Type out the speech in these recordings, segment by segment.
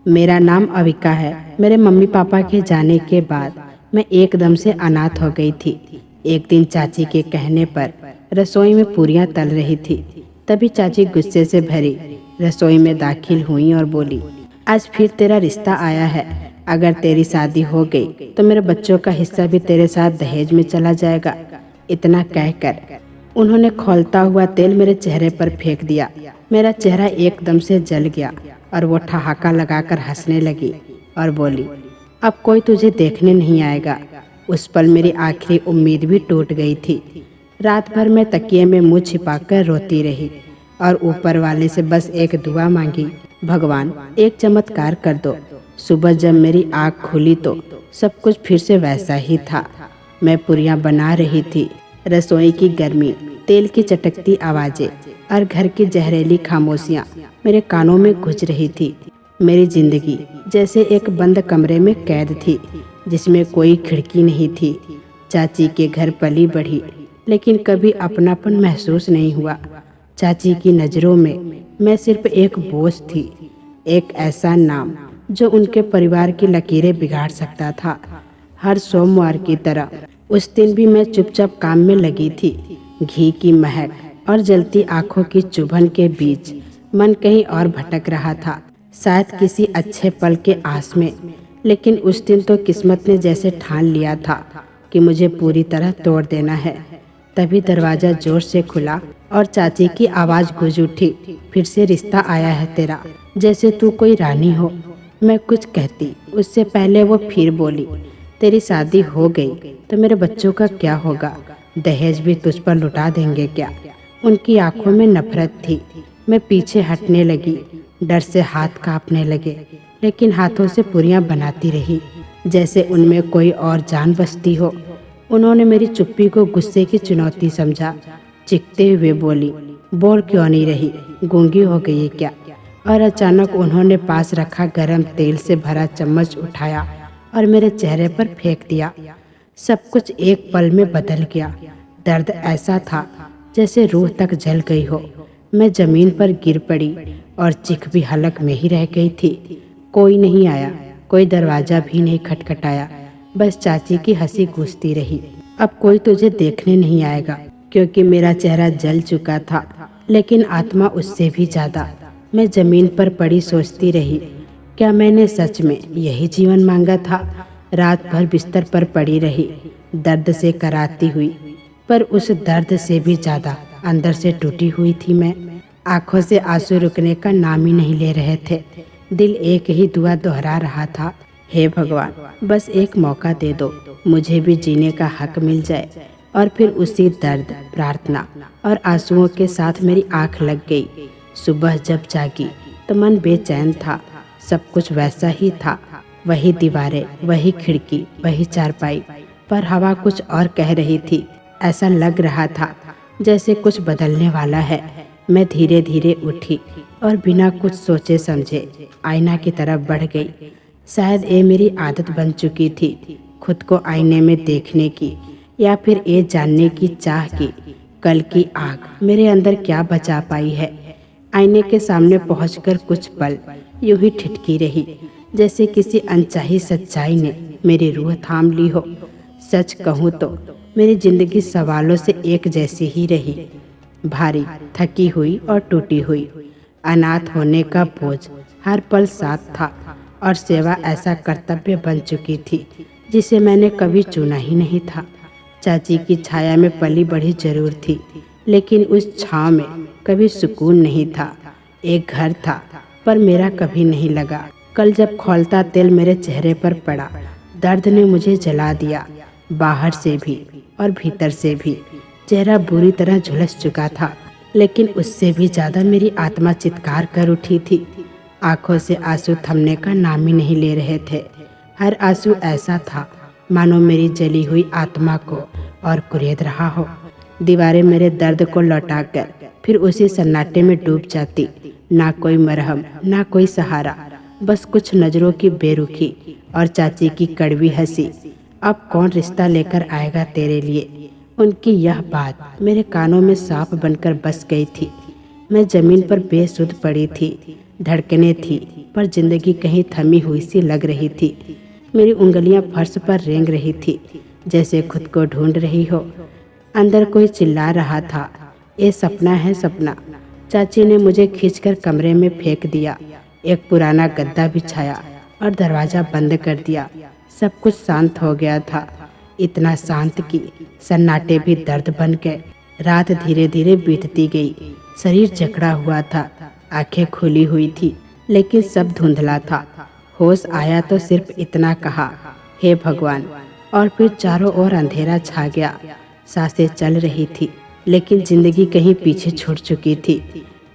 मेरा नाम अविका है। मेरे मम्मी पापा के जाने के बाद मैं एकदम से अनाथ हो गई थी। एक दिन चाची के कहने पर रसोई में पूरियां तल रही थी। तभी चाची गुस्से से भरी रसोई में दाखिल हुई और बोली, आज फिर तेरा रिश्ता आया है। अगर तेरी शादी हो गई तो मेरे बच्चों का हिस्सा भी तेरे साथ दहेज में चला जाएगा। इतना कहकर उन्होंने खौलता हुआ तेल मेरे चेहरे पर फेंक दिया। मेरा चेहरा एकदम से जल गया और वो ठहाका लगाकर हंसने लगी और बोली, अब कोई तुझे देखने नहीं आएगा। उस पल मेरी आखिरी उम्मीद भी टूट गई थी। रात भर मैं तकिए में मुंह छिपाकर रोती रही और ऊपर वाले से बस एक दुआ मांगी, भगवान एक चमत्कार कर दो। सुबह जब मेरी आँख खुली तो सब कुछ फिर से वैसा ही था। मैं पूरियां बना रही थी। रसोई की गर्मी, तेल की चटकती आवाजें और घर की जहरीली खामोशियां मेरे कानों में गूंज रही थी। मेरी जिंदगी जैसे एक बंद कमरे में कैद थी जिसमें कोई खिड़की नहीं थी। चाची के घर पली बढ़ी लेकिन कभी अपनापन महसूस नहीं हुआ। चाची की नज़रों में मैं सिर्फ एक बोझ थी, एक ऐसा नाम जो उनके परिवार की लकीरें बिगाड़ सकता था। हर सोमवार की तरह उस दिन भी मैं चुपचाप काम में लगी थी। घी की महक और जलती आंखों की चुभन के बीच मन कहीं और भटक रहा था, शायद किसी अच्छे पल के आस में। लेकिन उस दिन तो किस्मत ने जैसे ठान लिया था कि मुझे पूरी तरह तोड़ देना है। तभी दरवाजा जोर से खुला और चाची की आवाज़ गूंज उठी, फिर से रिश्ता आया है तेरा, जैसे तू कोई रानी हो। मैं कुछ कहती उससे पहले वो फिर बोली, तेरी शादी हो गई तो मेरे बच्चों का क्या होगा? दहेज भी तुझ पर लुटा देंगे क्या? उनकी आंखों में नफरत थी। मैं पीछे हटने लगी, डर से हाथ कांपने लगे, लेकिन हाथों से पूरियां बनाती रही जैसे उनमें कोई और जान बसती हो। उन्होंने मेरी चुप्पी को गुस्से की चुनौती समझा। चीखते हुए बोली, बोल क्यों नहीं रही? गूंगी हो गई है क्या? और अचानक उन्होंने पास रखा गरम तेल से भरा चम्मच उठाया और मेरे चेहरे पर फेंक दिया। सब कुछ एक पल में बदल गया। दर्द ऐसा था जैसे रूह तक जल गई हो। मैं जमीन पर गिर पड़ी और चिख भी हलक में ही रह गई थी। कोई नहीं आया, कोई दरवाजा भी नहीं खटखटाया, बस चाची की हंसी गूंजती रही। अब कोई तुझे देखने नहीं आएगा, क्योंकि मेरा चेहरा जल चुका था, लेकिन आत्मा उससे भी ज्यादा। मैं जमीन पर पड़ी सोचती रही, क्या मैंने सच में यही जीवन मांगा था? रात भर बिस्तर पर पड़ी रही, दर्द से कराती हुई, पर उस दर्द से भी ज्यादा अंदर से टूटी हुई थी मैं। आंखों से आंसू रुकने का नाम ही नहीं ले रहे थे। दिल एक ही दुआ दोहरा रहा था, हे भगवान बस एक मौका दे दो, मुझे भी जीने का हक मिल जाए। और फिर उसी दर्द, प्रार्थना और आंसुओं के साथ मेरी आंख लग गई। सुबह जब जागी तो मन बेचैन था। सब कुछ वैसा ही था, वही दीवारें, वही खिड़की, वही चारपाई, पर हवा कुछ और कह रही थी। ऐसा लग रहा था जैसे कुछ बदलने वाला है। मैं धीरे धीरे उठी और बिना कुछ सोचे समझे आईना की तरफ बढ़ गई। शायद ये मेरी आदत बन चुकी थी, खुद को आईने में देखने की, या फिर ये जानने की चाह की कल की आग मेरे अंदर क्या बचा पाई है। आईने के सामने पहुंचकर कुछ पल यूं ही ठिठकी रही, जैसे किसी अनचाही सच्चाई ने मेरी रूह थाम ली हो। सच कहूँ तो मेरी जिंदगी सवालों से एक जैसी ही रही, भारी, थकी हुई और टूटी हुई। अनाथ होने का बोझ हर पल साथ था और सेवा ऐसा कर्तव्य बन चुकी थी जिसे मैंने कभी चुना ही नहीं था। चाची की छाया में पली बढ़ी जरूर थी, लेकिन उस छांव में कभी सुकून नहीं था। एक घर था पर मेरा कभी नहीं लगा। कल जब खौलता तेल मेरे चेहरे पर पड़ा, दर्द ने मुझे जला दिया, बाहर से भी और भीतर से भी। चेहरा बुरी तरह झुलस चुका था, लेकिन उससे भी ज्यादा मेरी आत्मा चित्कार कर उठी थी। आंखों से आंसू थमने का नाम ही नहीं ले रहे थे। हर आंसू ऐसा था मानो मेरी जली हुई आत्मा को और कुरेद रहा हो। दीवारें मेरे दर्द को लौटाकर फिर उसी सन्नाटे में डूब जाती। ना कोई मरहम, ना कोई सहारा, बस कुछ नजरों की बेरुखी और चाची की कड़वी हंसी। अब कौन रिश्ता लेकर आएगा तेरे लिए? उनकी यह बात मेरे कानों में सांप बनकर बस गई थी। मैं जमीन पर बेसुध पड़ी थी, धड़कनें थी, पर जिंदगी कहीं थमी हुई सी लग रही थी। मेरी उंगलियां फर्श पर रेंग रही थी, जैसे खुद को ढूंढ रही हो। अंदर कोई चिल्ला रहा था, ये सपना है सपना। चाची ने मुझे खींचकर कमरे में फेंक दिया, एक पुराना गद्दा बिछाया और दरवाजा बंद कर दिया। सब कुछ शांत हो गया था, इतना शांत कि सन्नाटे भी दर्द बन गए। रात धीरे धीरे बीतती गई, शरीर जकड़ा हुआ था, आंखें खुली हुई थी, लेकिन सब धुंधला था। होश आया तो सिर्फ इतना कहा, हे भगवान, और फिर चारों ओर अंधेरा छा गया। सांसें चल रही थी, लेकिन जिंदगी कहीं पीछे छूट चुकी थी।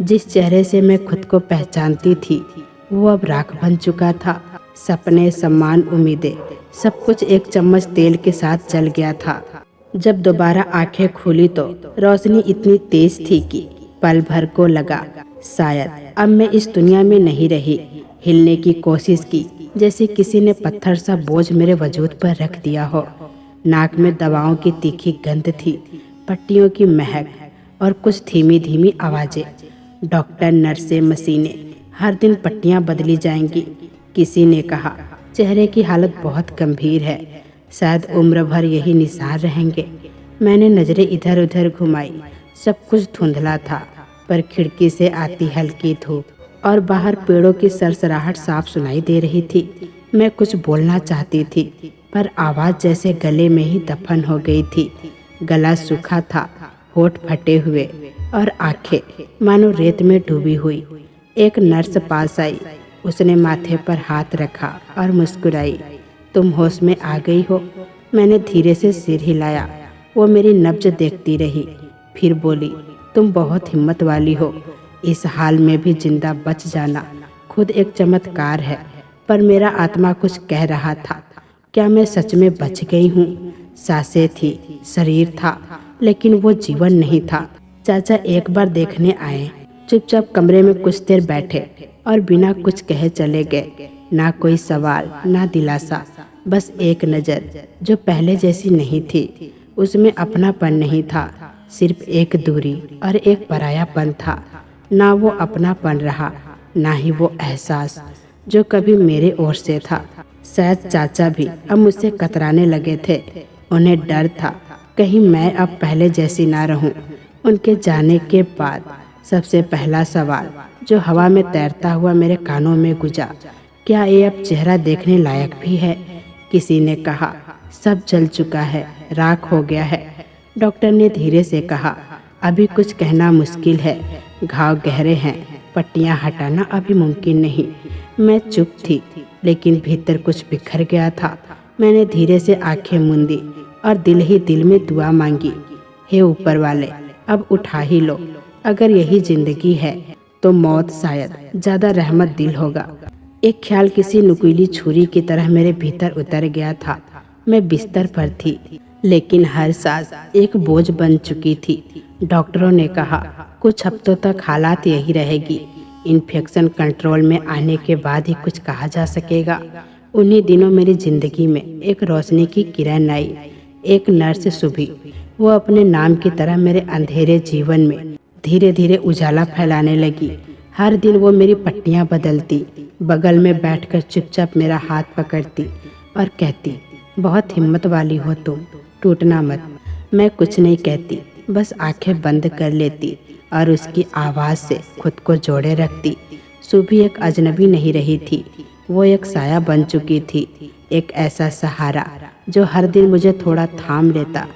जिस चेहरे से मैं खुद को पहचानती थी, वो अब राख बन चुका था। सपने, सम्मान, उम्मीदें, सब कुछ एक चम्मच तेल के साथ जल गया था। जब दोबारा आंखें खुली तो रोशनी इतनी तेज थी कि पल भर को लगा शायद अब मैं इस दुनिया में नहीं रही। हिलने की कोशिश की, जैसे किसी ने पत्थर सा बोझ मेरे वजूद पर रख दिया हो। नाक में दवाओं की तीखी गंध थी, पट्टियों की महक और कुछ धीमी धीमी आवाजें। डॉक्टर, नर्सें, मशीनें, हर दिन पट्टियां बदली जाएंगी। किसी ने कहा, चेहरे की हालत बहुत गंभीर है, शायद उम्र भर यही निसार रहेंगे। मैंने नजरें इधर उधर घुमाई, सब कुछ धुंधला था, पर खिड़की से आती हल्की धूप और बाहर पेड़ों की सरसराहट साफ सुनाई दे रही थी। मैं कुछ बोलना चाहती थी, पर आवाज जैसे गले में ही दफन हो गई थी। गला सूखा था, होठ फटे हुए और आंखें मानो रेत में डूबी हुई। एक नर्स पास आई, उसने माथे पर हाथ रखा और मुस्कुराई। तुम होश में आ गई हो। मैंने धीरे से सिर हिलाया। वो मेरी नब्ज देखती रही, फिर बोली, तुम बहुत हिम्मत वाली हो। इस हाल में भी जिंदा बच जाना खुद एक चमत्कार है। पर मेरा आत्मा कुछ कह रहा था, क्या मैं सच में बच गई हूँ? सांसें थी, शरीर था, लेकिन वो जीवन नहीं था। चाचा एक बार देखने आए, चुपचाप कमरे में कुछ देर बैठे और बिना कुछ कहे चले गए। ना कोई सवाल, ना दिलासा, बस एक नज़र जो पहले जैसी नहीं थी। उसमें अपनापन नहीं था, सिर्फ एक दूरी और एक परायापन था। ना वो अपनापन रहा, ना ही वो एहसास जो कभी मेरे ओर से था। शायद चाचा भी अब मुझसे कतराने लगे थे। उन्हें डर था कहीं मैं अब पहले जैसी ना रहूं। उनके जाने के बाद सबसे पहला सवाल जो हवा में तैरता हुआ मेरे कानों में गुजा, क्या ये अब चेहरा देखने लायक भी है? किसी ने कहा, सब जल चुका है, राख हो गया है। डॉक्टर ने धीरे से कहा, अभी कुछ कहना मुश्किल है, घाव गहरे हैं, पट्टियां हटाना अभी मुमकिन नहीं। मैं चुप थी, लेकिन भीतर कुछ बिखर गया था। मैंने धीरे से आंखें मूंदी और दिल ही दिल में दुआ मांगी, हे ऊपर वाले, अब उठा ही लो। अगर यही जिंदगी है तो मौत शायद ज्यादा रहमत दिल होगा। एक ख्याल किसी नुकीली छुरी की तरह मेरे भीतर उतर गया था। मैं बिस्तर पर थी, लेकिन हर सांस एक बोझ बन चुकी थी। डॉक्टरों ने कहा, कुछ हफ्तों तक हालात यही रहेगी। इन्फेक्शन कंट्रोल में आने के बाद ही कुछ कहा जा सकेगा। उन्हीं दिनों मेरी जिंदगी में एक रोशनी की किरण आई। एक नर्स सुभी, वो अपने नाम की तरह मेरे अंधेरे जीवन में धीरे धीरे उजाला फैलाने लगी। हर दिन वो मेरी पट्टियां बदलती, बगल में बैठकर चुपचाप मेरा हाथ पकड़ती और कहती, बहुत हिम्मत वाली हो तुम, टूटना मत। मैं कुछ नहीं कहती, बस आंखें बंद कर लेती और उसकी आवाज़ से खुद को जोड़े रखती। सुबह एक अजनबी नहीं रही थी, वो एक साया बन चुकी थी, एक ऐसा सहारा जो हर दिन मुझे थोड़ा थाम लेता।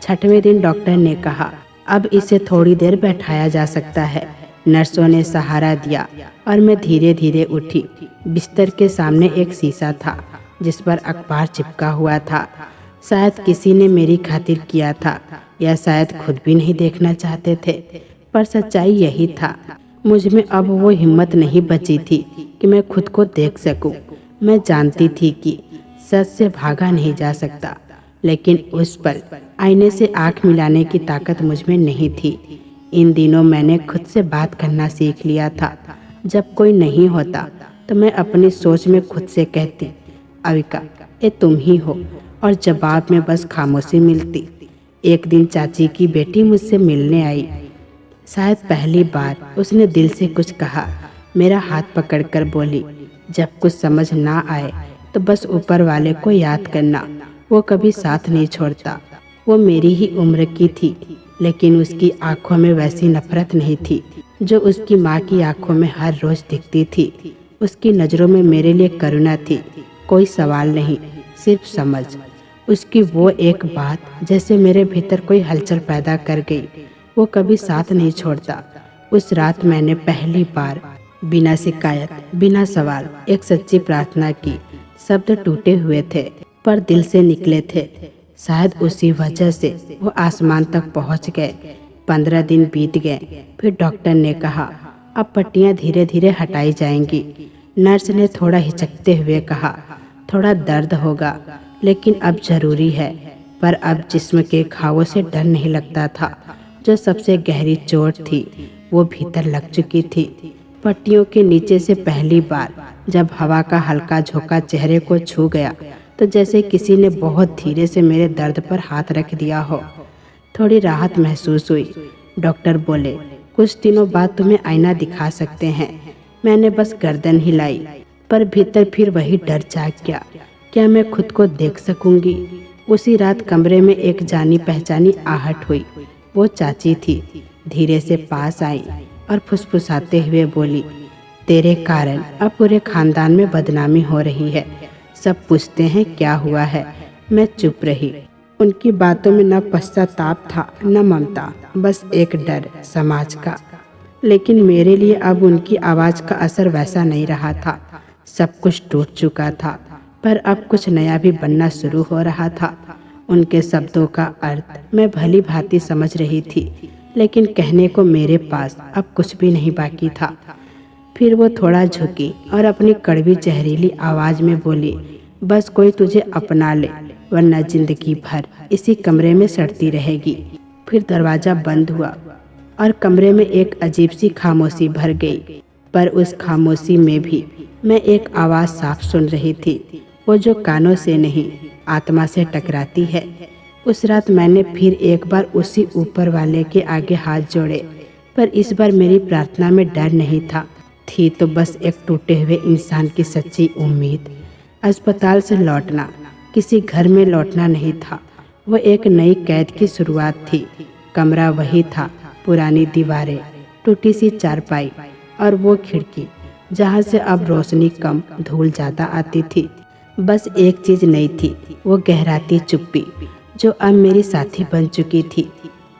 छठवें दिन डॉक्टर ने कहा, अब इसे थोड़ी देर बैठाया जा सकता है। नर्सों ने सहारा दिया और मैं धीरे धीरे उठी। बिस्तर के सामने एक शीशा था जिस पर अखबार चिपका हुआ था। शायद किसी ने मेरी खातिर किया था, या शायद खुद भी नहीं देखना चाहते थे, पर सच्चाई यही था। मुझ में अब वो हिम्मत नहीं बची थी कि मैं खुद को देख सकूं। मैं जानती थी कि सच से भागा नहीं जा सकता, लेकिन उस पर आईने से आंख मिलाने की ताकत मुझ में नहीं थी। इन दिनों मैंने खुद से बात करना सीख लिया था। जब कोई नहीं होता तो मैं अपनी सोच में खुद से कहती, अविका, ये तुम ही हो, और जवाब में बस खामोशी मिलती। एक दिन चाची की बेटी मुझसे मिलने आई। शायद पहली बार उसने दिल से कुछ कहा। मेरा हाथ पकड़कर बोली, जब कुछ समझ ना आए तो बस ऊपर वाले को याद करना, वो कभी साथ नहीं छोड़ता। वो मेरी ही उम्र की थी, लेकिन उसकी आंखों में वैसी नफरत नहीं थी जो उसकी माँ की आंखों में हर रोज दिखती थी। उसकी नज़रों में मेरे लिए करुणा थी, कोई सवाल नहीं, सिर्फ समझ। उसकी वो एक बात जैसे मेरे भीतर कोई हलचल पैदा कर गई। वो कभी साथ नहीं छोड़ता। उस रात मैंने पहली बार बिना शिकायत, बिना सवाल, एक सच्ची प्रार्थना की। शब्द टूटे हुए थे पर दिल से निकले थे। शायद उसी वजह से वो आसमान तक पहुंच गए। 15 दिन बीत गए। फिर डॉक्टर ने कहा, अब पट्टियां धीरे धीरे हटाई जाएंगी। नर्स ने थोड़ा हिचकते हुए कहा, थोड़ा दर्द होगा, लेकिन अब जरूरी है। पर अब जिस्म के घावों से डर नहीं लगता था। जो सबसे गहरी चोट थी वो भीतर लग चुकी थी। पट्टियों के नीचे से पहली बार जब हवा का हल्का झोंका चेहरे को छू गया तो जैसे किसी ने बहुत धीरे से मेरे दर्द पर हाथ रख दिया हो। थोड़ी राहत महसूस हुई। डॉक्टर बोले, कुछ दिनों बाद तुम्हें आईना दिखा सकते हैं। मैंने बस गर्दन हिलाई, पर भीतर फिर वही डर जाग गया। क्या मैं खुद को देख सकूंगी? उसी रात कमरे में एक जानी पहचानी आहट हुई। वो चाची थी। धीरे से पास आई और फुसफुसाते हुए बोली, तेरे कारण अब पूरे खानदान में बदनामी हो रही है। सब पूछते हैं क्या हुआ है। मैं चुप रही। उनकी बातों में न पश्चाताप था न ममता, बस एक डर समाज का। लेकिन मेरे लिए अब उनकी आवाज़ का असर वैसा नहीं रहा था। सब कुछ टूट चुका था, पर अब कुछ नया भी बनना शुरू हो रहा था। उनके शब्दों का अर्थ मैं भली भांति समझ रही थी, लेकिन कहने को मेरे पास अब कुछ भी नहीं बाकी था। फिर वो थोड़ा झुकी और अपनी कड़वी जहरीली आवाज में बोली, बस कोई तुझे अपना ले, वरना जिंदगी भर इसी कमरे में सड़ती रहेगी। फिर दरवाजा बंद हुआ और कमरे में एक अजीब सी खामोशी भर गई। पर उस खामोशी में भी मैं एक आवाज़ साफ सुन रही थी, वो जो कानों से नहीं आत्मा से टकराती है। उस रात मैंने फिर एक बार उसी ऊपर वाले के आगे हाथ जोड़े, पर इस बार मेरी प्रार्थना में डर नहीं था। थी तो बस एक टूटे हुए इंसान की सच्ची उम्मीद। अस्पताल से लौटना किसी घर में लौटना नहीं था, वो एक नई कैद की शुरुआत थी। कमरा वही था, पुरानी दीवारें, टूटी सी चारपाई और वो खिड़की जहाँ से अब रोशनी कम, धूल ज़्यादा आती थी। बस एक चीज़ नहीं थी, वो गहराती चुप्पी जो अब मेरी साथी बन चुकी थी।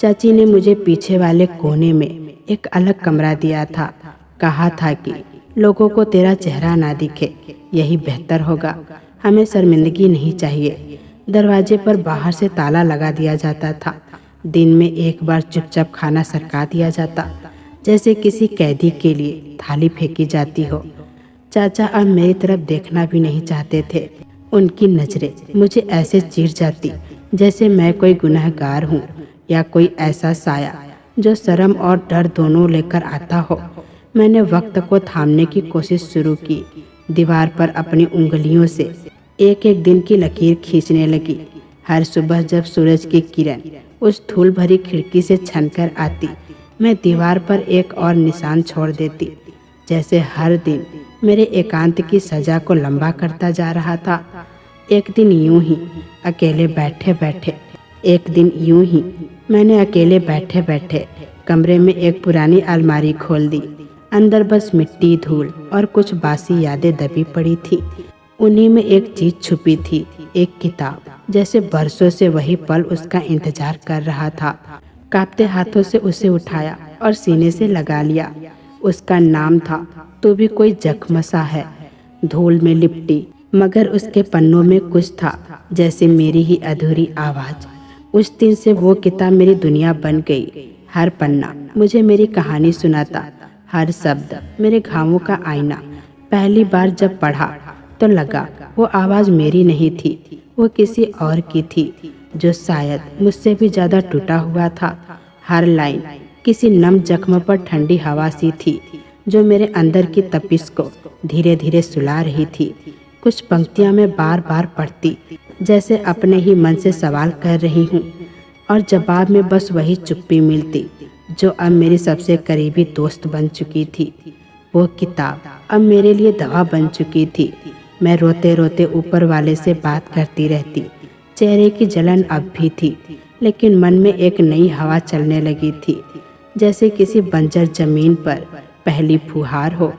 चाची ने मुझे पीछे वाले कोने में एक अलग कमरा दिया था। कहा था कि लोगों को तेरा चेहरा ना दिखे, यही बेहतर होगा। हमें शर्मिंदगी नहीं चाहिए। दरवाजे पर बाहर से ताला लगा दिया जाता था। दिन में एक बार चुपचाप खाना सरका दिया जाता, जैसे किसी कैदी के लिए थाली फेंकी जाती हो। चाचा अब मेरी तरफ देखना भी नहीं चाहते थे। उनकी नजरें मुझे ऐसे चीर जाती जैसे मैं कोई गुनहगार हूँ या कोई ऐसा साया जो शर्म और डर दोनों लेकर आता हो। मैंने वक्त को थामने की कोशिश शुरू की। दीवार पर अपनी उंगलियों से एक एक दिन की लकीर खींचने लगी। हर सुबह जब सूरज की किरण उस धूल भरी खिड़की से छनकर आती, मैं दीवार पर एक और निशान छोड़ देती, जैसे हर दिन मेरे एकांत की सजा को लंबा करता जा रहा था। एक दिन यूं ही अकेले बैठे बैठे कमरे में एक पुरानी अलमारी खोल दी। अंदर बस मिट्टी, धूल और कुछ बासी यादें दबी पड़ी थी। उन्हीं में एक चीज छुपी थी, एक किताब, जैसे बरसों से वही पल उसका इंतजार कर रहा था। कांपते हाथों से उसे उठाया और सीने से लगा लिया। उसका नाम था तू भी कोई जख्म सा है, धूल में लिपटी, मगर उसके पन्नों में कुछ था, जैसे मेरी ही अधूरी आवाज। उस दिन से वो किताब मेरी दुनिया बन गई। हर पन्ना मुझे मेरी कहानी सुनाता, हर शब्द मेरे घावों का आईना। पहली बार जब पढ़ा तो लगा वो आवाज मेरी नहीं थी, वो किसी और की थी, जो शायद मुझसे भी ज्यादा टूटा हुआ था। हर लाइन किसी नम जख्म पर ठंडी हवा सी थी, जो मेरे अंदर की तपिश को धीरे धीरे सुला रही थी। कुछ पंक्तियां मैं बार बार पढ़ती, जैसे अपने ही मन से सवाल कर रही हूँ, और जवाब में बस वही चुप्पी मिलती जो अब मेरी सबसे करीबी दोस्त बन चुकी थी। वो किताब अब मेरे लिए दवा बन चुकी थी। मैं रोते रोते ऊपर वाले से बात करती रहती। चेहरे की जलन अब भी थी, लेकिन मन में एक नई हवा चलने लगी थी, जैसे किसी बंजर जमीन पर पहली फुहार हो।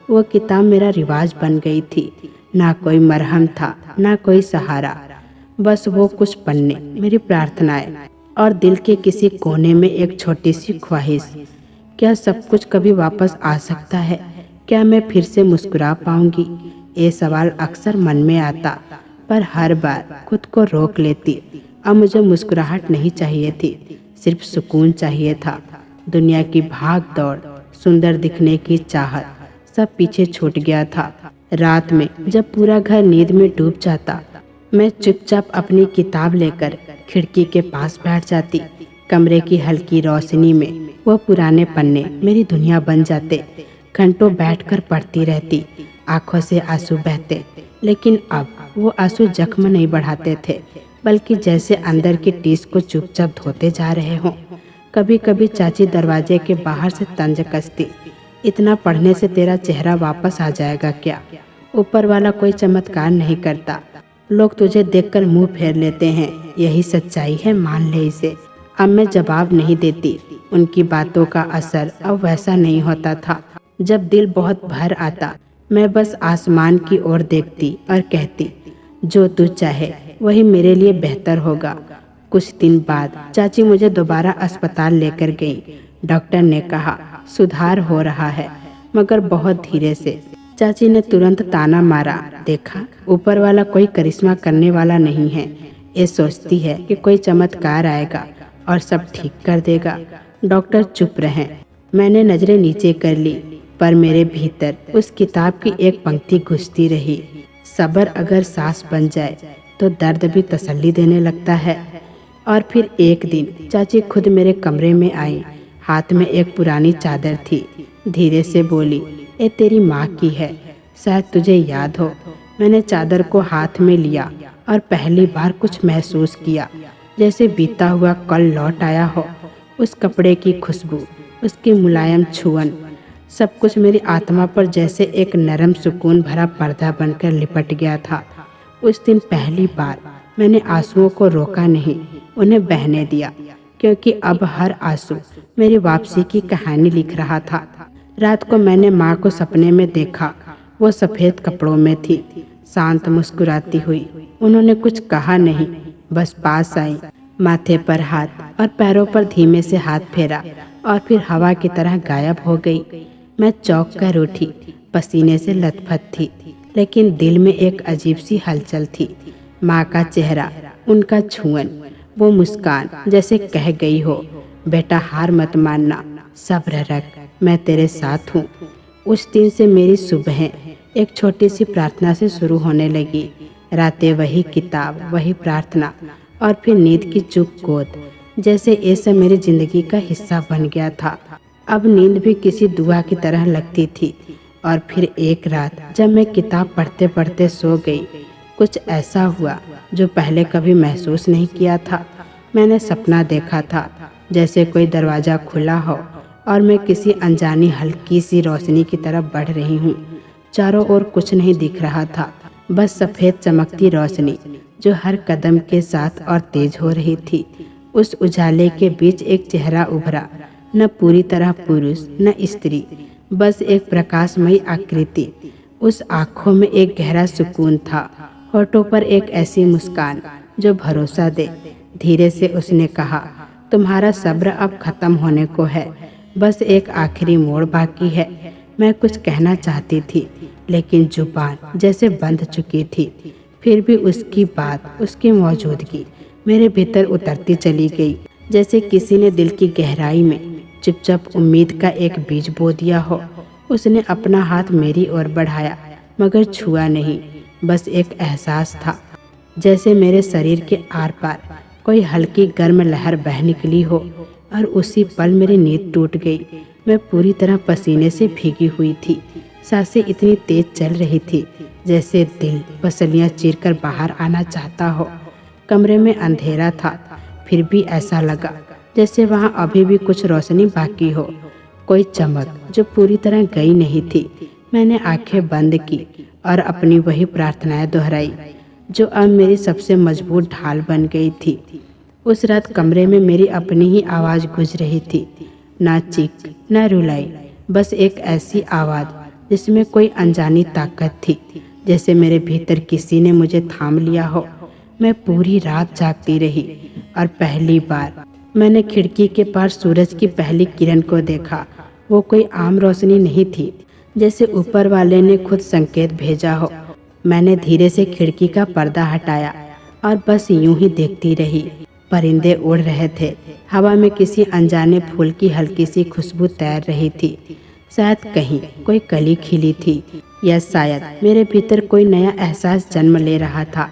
वो किताब मेरा रिवाज बन गई थी। ना कोई मरहम था, ना कोई सहारा, बस वो कुछ पन्ने, मेरी प्रार्थनाएं और दिल के किसी कोने में एक छोटी सी ख्वाहिश। क्या सब कुछ कभी वापस आ सकता है? क्या मैं फिर से मुस्कुरा पाऊंगी? ये सवाल अक्सर मन में आता, पर हर बार खुद को रोक लेती। अब मुझे मुस्कुराहट नहीं चाहिए थी, सिर्फ सुकून चाहिए था। दुनिया की भाग दौड़, सुंदर दिखने की चाहत, सब पीछे छूट गया था। रात में जब पूरा घर नींद में डूब जाता, मैं चुपचाप अपनी किताब लेकर खिड़की के पास बैठ जाती। कमरे की हल्की रोशनी में वो पुराने पन्ने मेरी दुनिया बन जाते। घंटों बैठकर पढ़ती रहती, आंखों से आंसू बहते, लेकिन अब वो आंसू जख्म नहीं बढ़ाते थे, बल्कि जैसे अंदर की टीस को चुपचाप धोते जा रहे हों। कभी कभी चाची दरवाजे के बाहर से तंज कसती, इतना पढ़ने से तेरा चेहरा वापस आ जाएगा क्या? ऊपर वाला कोई चमत्कार नहीं करता, लोग तुझे देखकर मुंह फेर लेते हैं, यही सच्चाई है, मान ले इसे। अब मैं जवाब नहीं देती। उनकी बातों का असर अब वैसा नहीं होता था। जब दिल बहुत भर आता, मैं बस आसमान की ओर देखती और कहती, जो तू चाहे वही मेरे लिए बेहतर होगा। कुछ दिन बाद चाची मुझे दोबारा अस्पताल लेकर गई। डॉक्टर ने कहा सुधार हो रहा है, मगर बहुत धीरे से। चाची ने तुरंत ताना मारा, देखा ऊपर वाला कोई करिश्मा करने वाला नहीं है। ये सोचती है कि कोई चमत्कार आएगा और सब ठीक कर देगा। डॉक्टर चुप रहे। मैंने नजरें नीचे कर ली, पर मेरे भीतर उस किताब की एक पंक्ति घुसती रही, सब्र अगर सांस बन जाए तो दर्द भी तसल्ली देने लगता है। और फिर एक दिन चाची खुद मेरे कमरे में आई। हाथ में एक पुरानी चादर थी। धीरे से बोली, ये तेरी माँ की है, शायद तुझे याद हो। मैंने चादर को हाथ में लिया और पहली बार कुछ महसूस किया, जैसे बीता हुआ कल लौट आया हो। उस कपड़े की खुशबू, उसकी मुलायम छुअन, सब कुछ मेरी आत्मा पर जैसे एक नरम सुकून भरा पर्दा बनकर लिपट गया था। उस दिन पहली बार मैंने आंसुओं को रोका नहीं, उन्हें बहने दिया, क्योंकि अब हर आंसू मेरी वापसी की कहानी लिख रहा था। रात को मैंने माँ को सपने में देखा। वो सफ़ेद कपड़ों में थी, शांत मुस्कुराती हुई। उन्होंने कुछ कहा नहीं, बस पास आई, माथे पर हाथ और पैरों पर धीमे से हाथ फेरा और फिर हवा की तरह गायब हो गई। मैं चौंक कर उठी, पसीने से लथपथ थी, लेकिन दिल में एक अजीब सी हलचल थी। माँ का चेहरा, उनका छुअन, वो मुस्कान जैसे कह गई हो, बेटा हार मत मानना, सब्र रख, मैं तेरे साथ हूँ। उस दिन से मेरी सुबह एक छोटी सी प्रार्थना से शुरू होने लगी। रातें वही किताब, वही प्रार्थना, और फिर नींद की चुप गोद, जैसे ये सब मेरी जिंदगी का हिस्सा बन गया था। अब नींद भी किसी दुआ की तरह लगती थी। और फिर एक रात जब मैं किताब पढ़ते पढ़ते सो गई, कुछ ऐसा हुआ जो पहले कभी महसूस नहीं किया था। मैंने सपना देखा था, जैसे कोई दरवाज़ा खुला हो और मैं किसी अनजानी हल्की सी रोशनी की तरफ बढ़ रही हूँ। चारों ओर कुछ नहीं दिख रहा था, बस सफ़ेद चमकती रोशनी जो हर कदम के साथ और तेज हो रही थी। उस उजाले के बीच एक चेहरा उभरा, न पूरी तरह पुरुष न स्त्री, बस एक प्रकाशमयी आकृति। उस आँखों में एक गहरा सुकून था, होठों पर एक ऐसी मुस्कान जो भरोसा दे। धीरे से उसने कहा, तुम्हारा सब्र अब खत्म होने को है, बस एक आखिरी मोड़ बाकी है। मैं कुछ कहना चाहती थी, लेकिन जुबान जैसे बंध चुकी थी। फिर भी उसकी बात, उसकी मौजूदगी मेरे भीतर उतरती चली गई, जैसे किसी ने दिल की गहराई में चुपचाप उम्मीद का एक बीज बो दिया हो। उसने अपना हाथ मेरी ओर बढ़ाया, मगर छुआ नहीं, बस एक एहसास था, जैसे मेरे शरीर के आर पार कोई हल्की गर्म लहर बह निकली हो। और उसी पल मेरी नींद टूट गई। मैं पूरी तरह पसीने से भीगी हुई थी। सांसें इतनी तेज चल रही थी जैसे दिल पसलियां चीरकर बाहर आना चाहता हो। कमरे में अंधेरा था, फिर भी ऐसा लगा जैसे वहाँ अभी भी कुछ रोशनी बाकी हो। कोई चमक जो पूरी तरह गई नहीं थी। मैंने आंखें बंद की और अपनी वही प्रार्थनाएं दोहराई जो अब मेरी सबसे मजबूत ढाल बन गई थी। उस रात कमरे में मेरी अपनी ही आवाज़ गूंज रही थी, ना चीख ना रुलाई, बस एक ऐसी आवाज़ जिसमें कोई अनजानी ताकत थी, जैसे मेरे भीतर किसी ने मुझे थाम लिया हो। मैं पूरी रात जागती रही और पहली बार मैंने खिड़की के पार सूरज की पहली किरण को देखा। वो कोई आम रोशनी नहीं थी, जैसे ऊपर वाले ने खुद संकेत भेजा हो। मैंने धीरे से खिड़की का पर्दा हटाया और बस यूं ही देखती रही। परिंदे उड़ रहे थे, हवा में किसी अनजाने फूल की हल्की सी खुशबू तैर रही थी। शायद कहीं कोई कली खिली थी, या शायद मेरे भीतर कोई नया एहसास जन्म ले रहा था।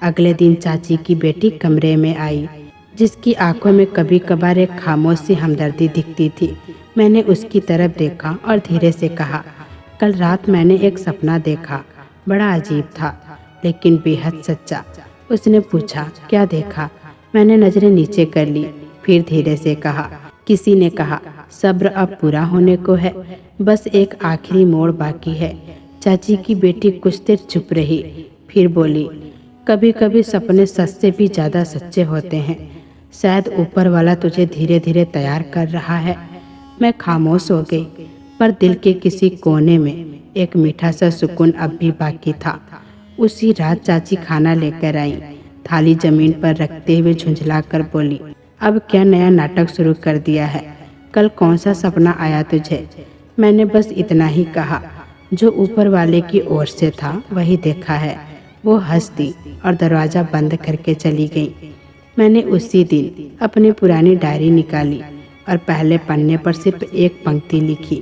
अगले दिन चाची की बेटी कमरे में आई, जिसकी आंखों में कभी कभार एक खामोश सी हमदर्दी दिखती थी। मैंने उसकी तरफ देखा और धीरे से कहा, कल रात मैंने एक सपना देखा, बड़ा अजीब था लेकिन बेहद सच्चा। उसने पूछा, क्या देखा? मैंने नजरें नीचे कर ली, फिर धीरे से कहा, किसी ने कहा सब्र अब पूरा होने को है, बस एक आखिरी मोड़ बाकी है। चाची की बेटी कुछ देर चुप रही, फिर बोली, कभी कभी सपने सच से भी ज़्यादा सच्चे होते हैं। शायद ऊपर वाला तुझे धीरे धीरे तैयार कर रहा है। मैं खामोश हो गई, पर दिल के किसी कोने में एक मीठा सा सुकून अब भी बाकी था। उसी रात चाची खाना लेकर आई। थाली जमीन पर रखते हुए झुंझलाकर बोली, अब क्या नया नाटक शुरू कर दिया है? कल कौन सा सपना आया तुझे? मैंने बस इतना ही कहा, जो ऊपर वाले की ओर से था वही देखा है। वो हंस दी और दरवाज़ा बंद करके चली गई। मैंने उसी दिन अपनी पुरानी डायरी निकाली और पहले पन्ने पर सिर्फ एक पंक्ति लिखी,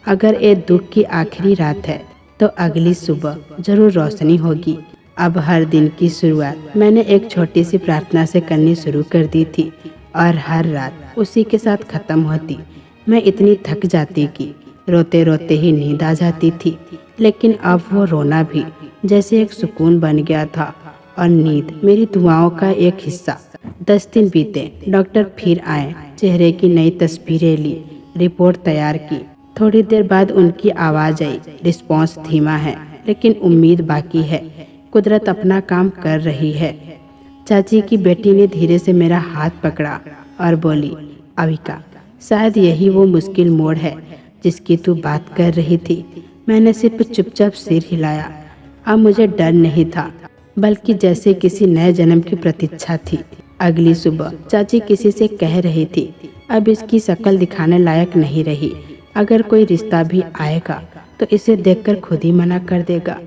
अगर ये दुख की आखिरी रात है तो अगली सुबह जरूर रोशनी होगी। अब हर दिन की शुरुआत मैंने एक छोटी सी प्रार्थना से करनी शुरू कर दी थी और हर रात उसी के साथ ख़त्म होती। मैं इतनी थक जाती कि रोते रोते ही नींद आ जाती थी, लेकिन अब वो रोना भी जैसे एक सुकून बन गया था और नींद मेरी दुआओं का एक हिस्सा। 10 दिन बीते, डॉक्टर फिर आए, चेहरे की नई तस्वीरें ली, रिपोर्ट तैयार की। थोड़ी देर बाद उनकी आवाज़ आई, रिस्पॉन्स धीमा है लेकिन उम्मीद बाकी है, कुदरत अपना काम कर रही है। चाची की बेटी ने धीरे से मेरा हाथ पकड़ा और बोली, अविका, शायद यही वो मुश्किल मोड़ है जिसकी तू बात कर रही थी। मैंने सिर्फ चुपचाप सिर हिलाया। अब मुझे डर नहीं था, बल्कि जैसे किसी नए जन्म की प्रतीक्षा थी। अगली सुबह चाची किसी से कह रही थी, अब इसकी शक्ल दिखाने लायक नहीं रही। अगर कोई रिश्ता भी आएगा तो इसे देखकर खुद ही मना कर देगा।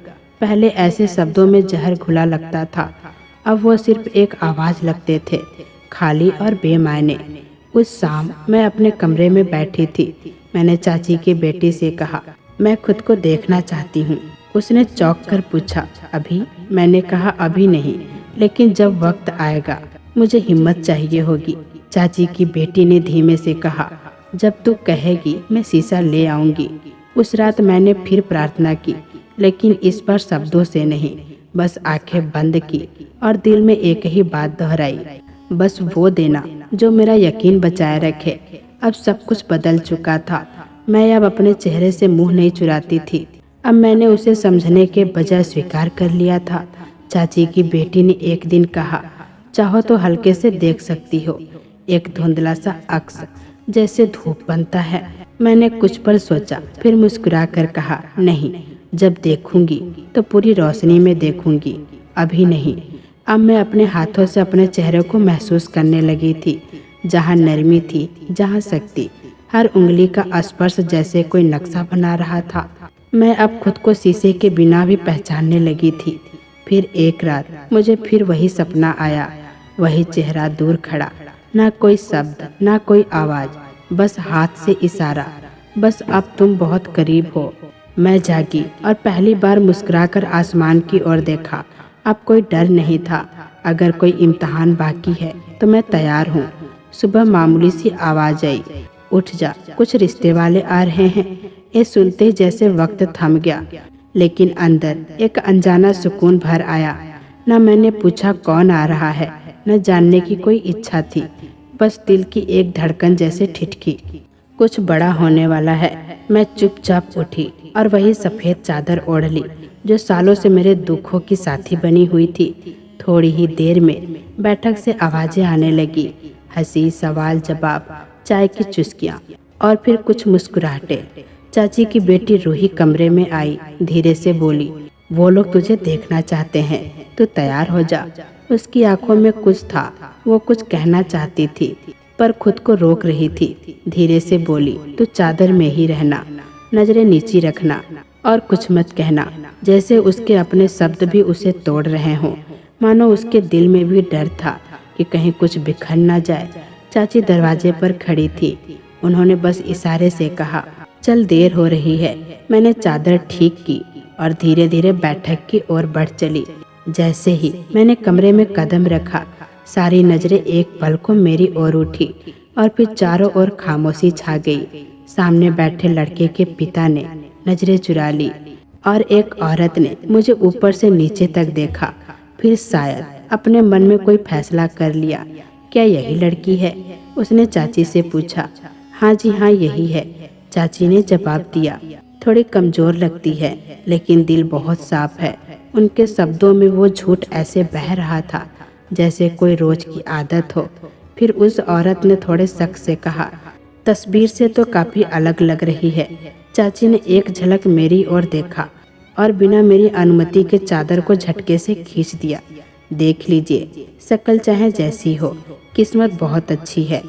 पहले ऐसे शब्दों में जहर घुला लगता था, अब वो सिर्फ एक आवाज़ लगते थे, खाली और बेमायने। उस शाम मैं अपने कमरे में बैठी थी। मैंने चाची की बेटी से कहा, मैं खुद को देखना चाहती हूँ। उसने चौंक कर पूछा, अभी? मैंने कहा, अभी नहीं, लेकिन जब वक्त आएगा मुझे हिम्मत चाहिए होगी। चाची की बेटी ने धीमे से कहा, जब तू कहेगी मैं शीशा ले आऊंगी। उस रात मैंने फिर प्रार्थना की, लेकिन इस बार शब्दों से नहीं, बस आंखें बंद की और दिल में एक ही बात दोहराई, बस वो देना जो मेरा यकीन बचाए रखे। अब सब कुछ बदल चुका था। मैं अब अपने चेहरे से मुंह नहीं चुराती थी। अब मैंने उसे समझने के बजाय स्वीकार कर लिया था। चाची की बेटी ने एक दिन कहा, चाहो तो हल्के से देख सकती हो, एक धुंधला सा अक्स जैसे धूप बनता है। मैंने कुछ पल सोचा, फिर मुस्कुरा कर कहा, नहीं, जब देखूंगी तो पूरी रोशनी में देखूंगी, अभी नहीं। अब मैं अपने हाथों से अपने चेहरे को महसूस करने लगी थी, जहाँ नरमी थी, जहाँ शक्ति। हर उंगली का स्पर्श जैसे कोई नक्शा बना रहा था। मैं अब खुद को शीशे के बिना भी पहचानने लगी थी। फिर एक रात मुझे फिर वही सपना आया, वही चेहरा दूर खड़ा, ना कोई शब्द, ना कोई आवाज़, बस हाथ से इशारा, बस अब तुम बहुत करीब हो। मैं जागी और पहली बार मुस्कुराकर आसमान की ओर देखा। अब कोई डर नहीं था। अगर कोई इम्तिहान बाकी है तो मैं तैयार हूँ। सुबह मामूली सी आवाज़ आई, उठ जा, कुछ रिश्ते वाले आ रहे हैं। ये सुनते जैसे वक्त थम गया, लेकिन अंदर एक अनजाना सुकून भर आया। न मैंने पूछा कौन आ रहा है, न जानने की कोई इच्छा थी, बस दिल की एक धड़कन जैसे ठिठकी। कुछ बड़ा होने वाला है। मैं चुपचाप उठी और वही सफेद चादर ओढ़ ली जो सालों से मेरे दुखों की साथी बनी हुई थी। थोड़ी ही देर में बैठक से आवाजें आने लगी, हंसी, सवाल जवाब, चाय की चुस्कियां और फिर कुछ मुस्कुराहटें। चाची की बेटी रूही कमरे में आई, धीरे से बोली, वो लोग तुझे देखना चाहते हैं, तू तैयार हो जा। उसकी आंखों में कुछ था, वो कुछ कहना चाहती थी पर खुद को रोक रही थी। धीरे से बोली, तू चादर में ही रहना, नजरें नीची रखना और कुछ मत कहना। जैसे उसके अपने शब्द भी उसे तोड़ रहे हों, मानो उसके दिल में भी डर था कि कहीं कुछ बिखर ना जाए। चाची दरवाजे पर खड़ी थी। उन्होंने बस इशारे से कहा, चल देर हो रही है। मैंने चादर ठीक की और धीरे धीरे बैठक की ओर बढ़ चली। जैसे ही मैंने कमरे में कदम रखा, सारी नजरें एक पल को मेरी ओर उठी और फिर चारों ओर खामोशी छा गई। सामने बैठे लड़के के पिता ने नजरें चुरा ली और एक औरत ने मुझे ऊपर से नीचे तक देखा। फिर शायद अपने मन में कोई फैसला कर लिया। क्या यही लड़की है? उसने चाची से पूछा। हाँ जी हाँ, यही है, चाची ने जवाब दिया। थोड़ी कमजोर लगती है लेकिन दिल बहुत साफ है। उनके शब्दों में वो झूठ ऐसे बह रहा था जैसे कोई रोज की आदत हो। फिर उस औरत ने थोड़े शक से कहा, तस्वीर से तो काफी अलग लग रही है। चाची ने एक झलक मेरी ओर देखा और बिना मेरी अनुमति के चादर को झटके से खींच दिया। देख लीजिए, शक्ल चाहे जैसी हो, किस्मत बहुत अच्छी है।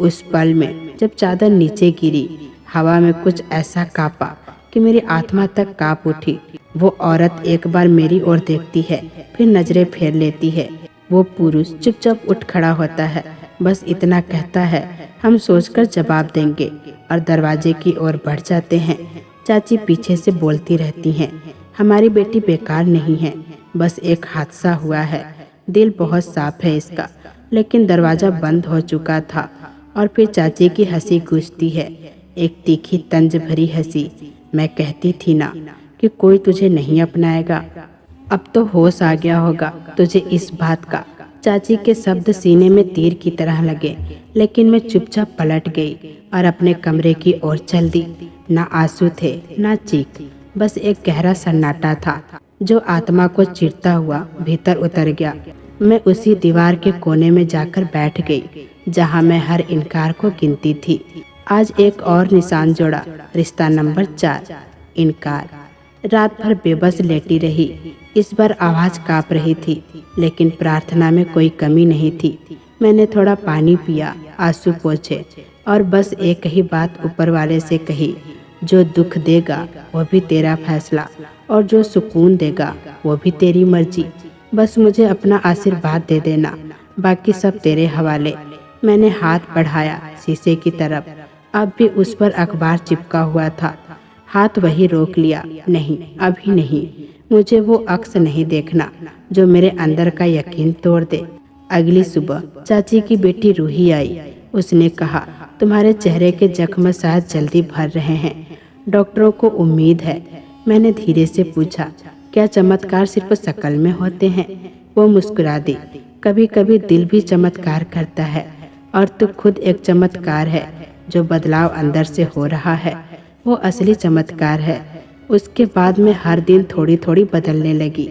उस पल में जब चादर नीचे गिरी, हवा में कुछ ऐसा कांपा कि मेरी आत्मा तक कांप उठी। वो औरत एक बार मेरी ओर देखती है, फिर नजरें फेर लेती है। वो पुरुष चुपचाप उठ खड़ा होता है, बस इतना कहता है, हम सोचकर जवाब देंगे, और दरवाजे की ओर बढ़ जाते हैं। चाची पीछे से बोलती रहती हैं, हमारी बेटी बेकार नहीं है, बस एक हादसा हुआ है। दिल बहुत साफ है इसका। लेकिन दरवाजा बंद हो चुका था और फिर चाची की हंसी गूंजती है, एक तीखी तंज भरी हंसी। मैं कहती थी ना कि कोई तुझे नहीं अपनाएगा। अब तो होश आ गया होगा तुझे इस बात का। चाची के शब्द सीने में तीर की तरह लगे, लेकिन मैं चुपचाप पलट गई और अपने कमरे की ओर चल दी। ना आंसू थे, ना चीख, बस एक गहरा सन्नाटा था जो आत्मा को चीरता हुआ भीतर उतर गया। मैं उसी दीवार के कोने में जाकर बैठ गई जहां मैं हर इनकार को गिनती थी। आज एक और निशान जोड़ा, रिश्ता नंबर 4, इनकार। रात भर बेबस लेटी रही। इस बार आवाज कांप रही थी, लेकिन प्रार्थना में कोई कमी नहीं थी। मैंने थोड़ा पानी पिया, आंसू पोंछे और बस एक ही बात ऊपर वाले से कही, जो दुख देगा वो भी तेरा फैसला और जो सुकून देगा वो भी तेरी मर्जी। बस मुझे अपना आशीर्वाद दे देना, बाकी सब तेरे हवाले। मैंने हाथ बढ़ाया शीशे की तरफ। अब भी उस पर अखबार चिपका हुआ था। हाथ वही रोक लिया, नहीं, अभी नहीं। मुझे वो अक्स नहीं देखना जो मेरे अंदर का यकीन तोड़ दे। अगली सुबह चाची की बेटी रूही आई। उसने कहा, तुम्हारे चेहरे के जख्म शायद जल्दी भर रहे हैं, डॉक्टरों को उम्मीद है। मैंने धीरे से पूछा, क्या चमत्कार सिर्फ शक्ल में होते हैं? वो मुस्कुरा दी, कभी कभी दिल भी चमत्कार करता है, और तू खुद एक चमत्कार है। जो बदलाव अंदर से हो रहा है वो असली चमत्कार है। उसके बाद में हर दिन थोड़ी थोड़ी बदलने लगी।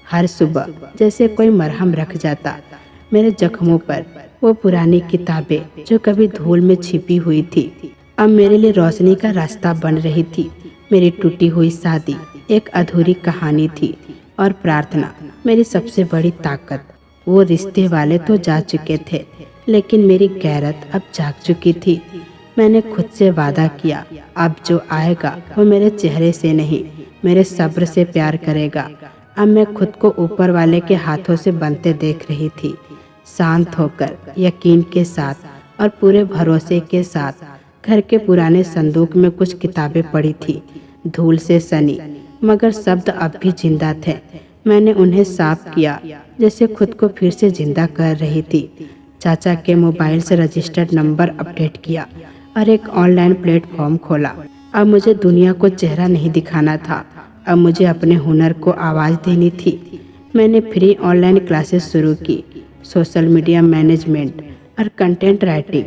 हर सुबह जैसे कोई मरहम रख जाता मेरे जख्मों पर। वो पुरानी किताबें जो कभी धूल में छिपी हुई थी, अब मेरे लिए रोशनी का रास्ता बन रही थी। मेरी टूटी हुई शादी एक अधूरी कहानी थी, और प्रार्थना मेरी सबसे बड़ी ताकत। वो रिश्ते वाले तो जा चुके थे, लेकिन मेरी गैरत अब जाग चुकी थी। मैंने खुद से वादा किया, अब जो आएगा वो मेरे चेहरे से नहीं, मेरे सब्र से प्यार करेगा। अब मैं खुद को ऊपर वाले के हाथों से बनते देख रही थी, शांत होकर, यकीन के साथ और पूरे भरोसे के साथ। घर के पुराने संदूक में कुछ किताबें पड़ी थी, धूल से सनी, मगर शब्द अब भी जिंदा थे। मैंने उन्हें साफ किया जैसे खुद को फिर से जिंदा कर रही थी। चाचा के मोबाइल से रजिस्टर्ड नंबर अपडेट किया और एक ऑनलाइन प्लेटफॉर्म खोला। अब मुझे दुनिया को चेहरा नहीं दिखाना था, अब मुझे अपने हुनर को आवाज़ देनी थी। मैंने फ्री ऑनलाइन क्लासेस शुरू की, सोशल मीडिया मैनेजमेंट और कंटेंट राइटिंग।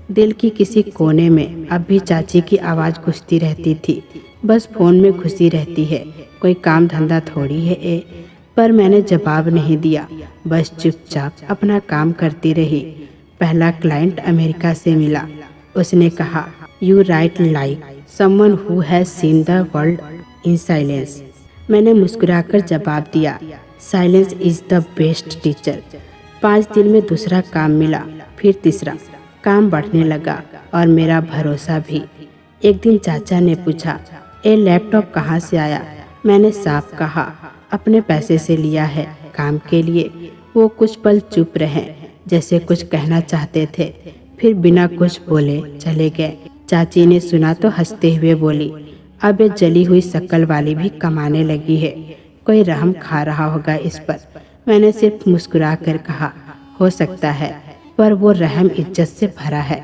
दिल की किसी कोने में अब भी चाची की आवाज़ गूंजती रहती थी। बस फोन में घुसी रहती है, कोई काम धंधा थोड़ी है ए। पर मैंने जवाब नहीं दिया, बस चुपचाप अपना काम करती रही। पहला क्लाइंट अमेरिका से मिला। उसने कहा, you right like someone who has seen the world in silence. मैंने मुस्कुराकर जवाब दिया, silence is the best teacher. 5 दिन में दूसरा काम मिला, फिर तीसरा। काम बढ़ने लगा और मेरा भरोसा भी। एक दिन चाचा ने पूछा, ये लैपटॉप कहाँ से आया? मैंने साफ कहा, अपने पैसे से लिया है, काम के लिए। वो कुछ पल चुप रहे, जैसे कुछ कहना चाहते थे, फिर बिना कुछ बोले चले गए। चाची ने सुना तो हंसते हुए बोली, अब ये जली हुई शक्ल वाली भी कमाने लगी है, कोई रहम खा रहा होगा इस पर। मैंने सिर्फ मुस्कुरा कर कहा, हो सकता है, पर वो रहम इज्जत से भरा है।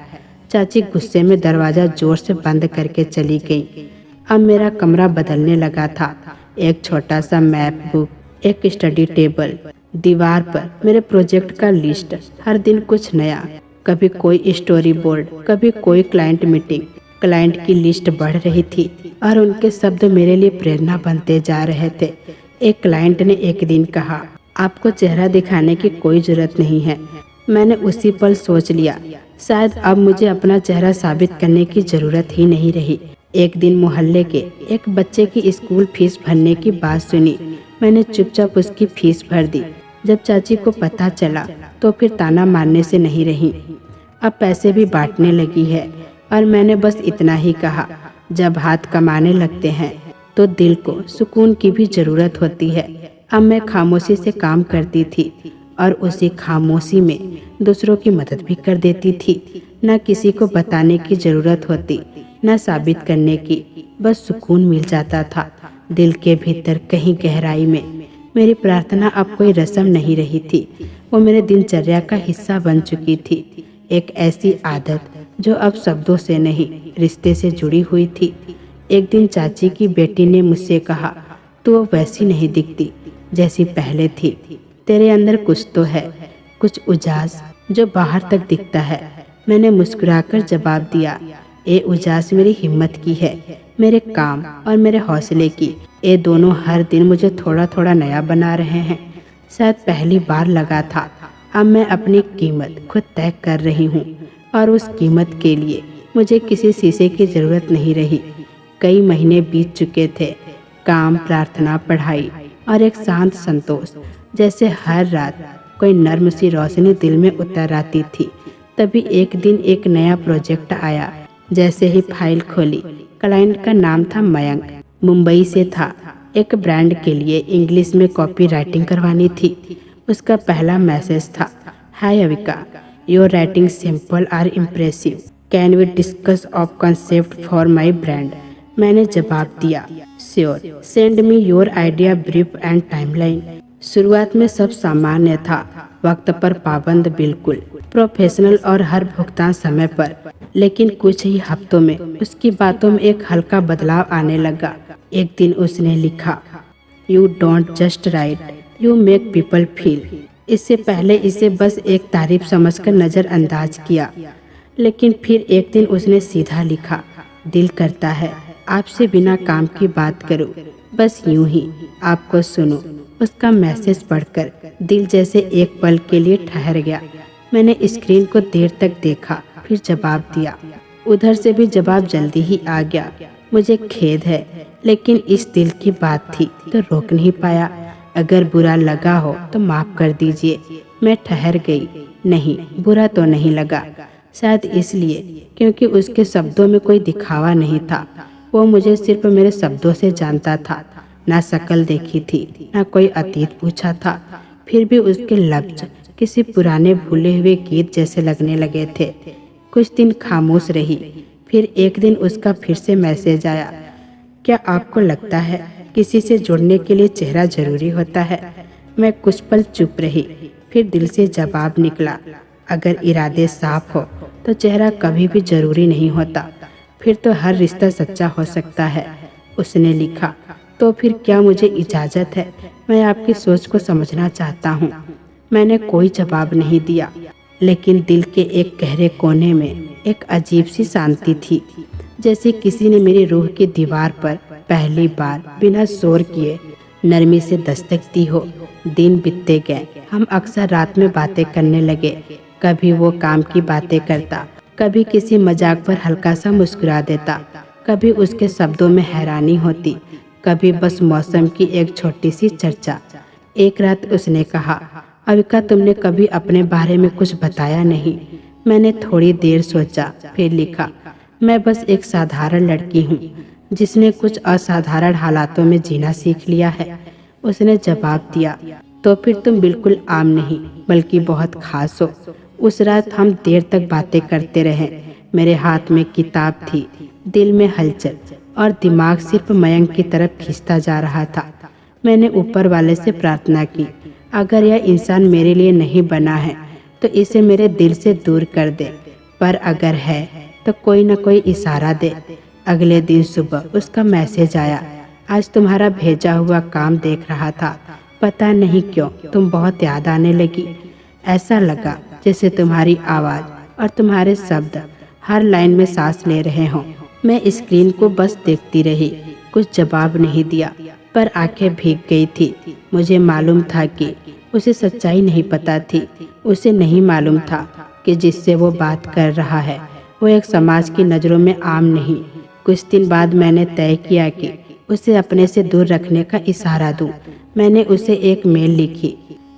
चाची गुस्से में दरवाज़ा जोर से बंद करके चली गई। अब मेरा कमरा बदलने लगा था। एक छोटा सा मैप बुक, एक स्टडी टेबल, दीवार पर मेरे प्रोजेक्ट का लिस्ट, हर दिन कुछ नया। कभी कोई स्टोरी बोर्ड, कभी कोई क्लाइंट मीटिंग। क्लाइंट की लिस्ट बढ़ रही थी और उनके शब्द मेरे लिए प्रेरणा बनते जा रहे थे। एक क्लाइंट ने एक दिन कहा, आपको चेहरा दिखाने की कोई जरूरत नहीं है। मैंने उसी पल सोच लिया, शायद अब मुझे अपना चेहरा साबित करने की जरूरत ही नहीं रही। एक दिन मोहल्ले के एक बच्चे की स्कूल फीस भरने की बात सुनी। मैंने चुपचाप उसकी फीस भर दी। जब चाची को पता चला तो फिर ताना मारने से नहीं रही। अब पैसे भी बांटने लगी है और मैंने बस इतना ही कहा, जब हाथ कमाने लगते हैं तो दिल को सुकून की भी जरूरत होती है। अब मैं खामोशी से काम करती थी और उसी खामोशी में दूसरों की मदद भी कर देती थी। न किसी को बताने की जरूरत होती, न साबित करने की, बस सुकून मिल जाता था। दिल के भीतर कहीं गहराई में मेरी प्रार्थना अब कोई रस्म नहीं रही थी, वो मेरे दिनचर्या का हिस्सा बन चुकी थी। एक ऐसी आदत जो अब शब्दों से नहीं, रिश्ते से जुड़ी हुई थी। एक दिन चाची की बेटी ने मुझसे कहा, तू वैसी नहीं दिखती जैसी पहले थी, तेरे अंदर कुछ तो है, कुछ उजास जो बाहर तक दिखता है। मैंने मुस्कुराकर जवाब दिया, ये उजास मेरी हिम्मत की है, मेरे काम और मेरे हौसले की। ये दोनों हर दिन मुझे थोड़ा थोड़ा नया बना रहे हैं। शायद पहली बार लगा था, अब मैं अपनी कीमत खुद तय कर रही हूँ और उस कीमत के लिए मुझे किसी शीशे की जरूरत नहीं रही। कई महीने बीत चुके थे, काम, प्रार्थना, पढ़ाई और एक शांत संतोष, जैसे हर रात कोई नर्म सी रोशनी दिल में उतर आती थी। तभी एक दिन एक नया प्रोजेक्ट आया। जैसे ही फाइल खोली, क्लाइंट का नाम था मयंक, मुंबई से था। एक ब्रांड के लिए इंग्लिश में कॉपी राइटिंग करवानी थी। उसका पहला मैसेज था, hi Avika, your writing simple और impressive, can we discuss of concept for my brand. मैंने जवाब दिया, sure, send me your idea brief and timeline. शुरुआत में सब सामान्य था, वक्त पर पाबंद, बिल्कुल प्रोफेशनल और हर भुगतान समय पर। लेकिन कुछ ही हफ्तों में उसकी बातों में एक हल्का बदलाव आने लगा। एक दिन उसने लिखा, you don't just right, you make people feel. इससे पहले इसे बस एक तारीफ समझकर नज़रअंदाज किया, लेकिन फिर एक दिन उसने सीधा लिखा, दिल करता है आपसे बिना काम की बात करूं, बस यूं ही आपको सुनूं। उसका मैसेज पढ़कर दिल जैसे एक पल के लिए ठहर गया। मैंने स्क्रीन को देर तक देखा, फिर जवाब दिया। उधर से भी जवाब जल्दी ही आ गया, मुझे खेद है, लेकिन इस दिल की बात थी तो रोक नहीं पाया। अगर बुरा लगा हो तो माफ़ कर दीजिए। मैं ठहर गई, नहीं, बुरा तो नहीं लगा। शायद इसलिए क्योंकि उसके शब्दों में कोई दिखावा नहीं था। वो मुझे सिर्फ मेरे शब्दों से जानता था, ना शक्ल देखी थी, ना कोई अतीत पूछा था। फिर भी उसके लफ्ज किसी पुराने भूले हुए गीत जैसे लगने लगे थे। कुछ दिन खामोश रही, फिर एक दिन उसका फिर से मैसेज आया, क्या आपको लगता है किसी से जुड़ने के लिए चेहरा जरूरी होता है? मैं कुछ पल चुप रही, फिर दिल से जवाब निकला, अगर इरादे साफ हो तो चेहरा कभी भी जरूरी नहीं होता, फिर तो हर रिश्ता सच्चा हो सकता है। उसने लिखा, तो फिर क्या मुझे इजाज़त है? मैं आपकी सोच को समझना चाहता हूँ। मैंने कोई जवाब नहीं दिया, लेकिन दिल के एक गहरे कोने में एक अजीब सी शांति थी, जैसे किसी ने मेरी रूह की दीवार पर पहली बार बिना शोर किए नरमी से दस्तक दी हो। दिन बीतते गए, हम अक्सर रात में बातें करने लगे। कभी वो काम की बातें करता, कभी किसी मजाक पर हल्का सा मुस्कुरा देता, कभी उसके शब्दों में हैरानी होती, कभी बस मौसम की एक छोटी सी चर्चा। एक रात उसने कहा, अविका तुमने कभी अपने बारे में कुछ बताया नहीं। मैंने थोड़ी देर सोचा, फिर लिखा, मैं बस एक साधारण लड़की हूँ जिसने कुछ असाधारण हालातों में जीना सीख लिया है। उसने जवाब दिया, तो फिर तुम बिल्कुल आम नहीं बल्कि बहुत खास हो। उस रात हम देर तक बातें करते रहे। मेरे हाथ में किताब थी, दिल में हलचल और दिमाग सिर्फ मयंक की तरफ खींचता जा रहा था। मैंने ऊपर वाले से प्रार्थना की, अगर यह इंसान मेरे लिए नहीं बना है तो इसे मेरे दिल से दूर कर दे, पर अगर है तो कोई न कोई इशारा दे। अगले दिन सुबह उसका मैसेज आया, आज तुम्हारा भेजा हुआ काम देख रहा था, पता नहीं क्यों तुम बहुत याद आने लगी। ऐसा लगा जैसे तुम्हारी आवाज़ और तुम्हारे शब्द हर लाइन में सांस ले रहे हों। मैं स्क्रीन को बस देखती रही, कुछ जवाब नहीं दिया, पर आंखें भीग गई थी। मुझे मालूम था कि उसे सच्चाई नहीं पता थी। उसे नहीं मालूम था कि जिससे वो बात कर रहा है वो एक समाज की नज़रों में आम नहीं। कुछ दिन बाद मैंने तय किया कि उसे अपने से दूर रखने का इशारा दूं। मैंने उसे एक मेल लिखी,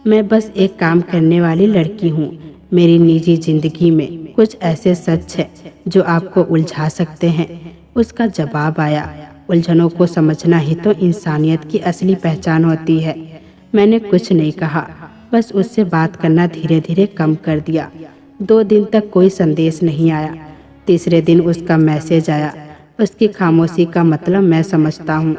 मैं बस एक काम करने वाली लड़की हूँ। मेरी निजी जिंदगी में कुछ ऐसे सच है जो आपको उलझा सकते हैं। उसका जवाब आया, उलझनों को समझना ही तो इंसानियत की असली पहचान होती है। मैंने कुछ नहीं कहा, बस उससे बात करना धीरे धीरे कम कर दिया। 2 दिन तक कोई संदेश नहीं आया। तीसरे दिन उसका मैसेज आया। उसकी खामोशी का मतलब मैं समझता हूँ,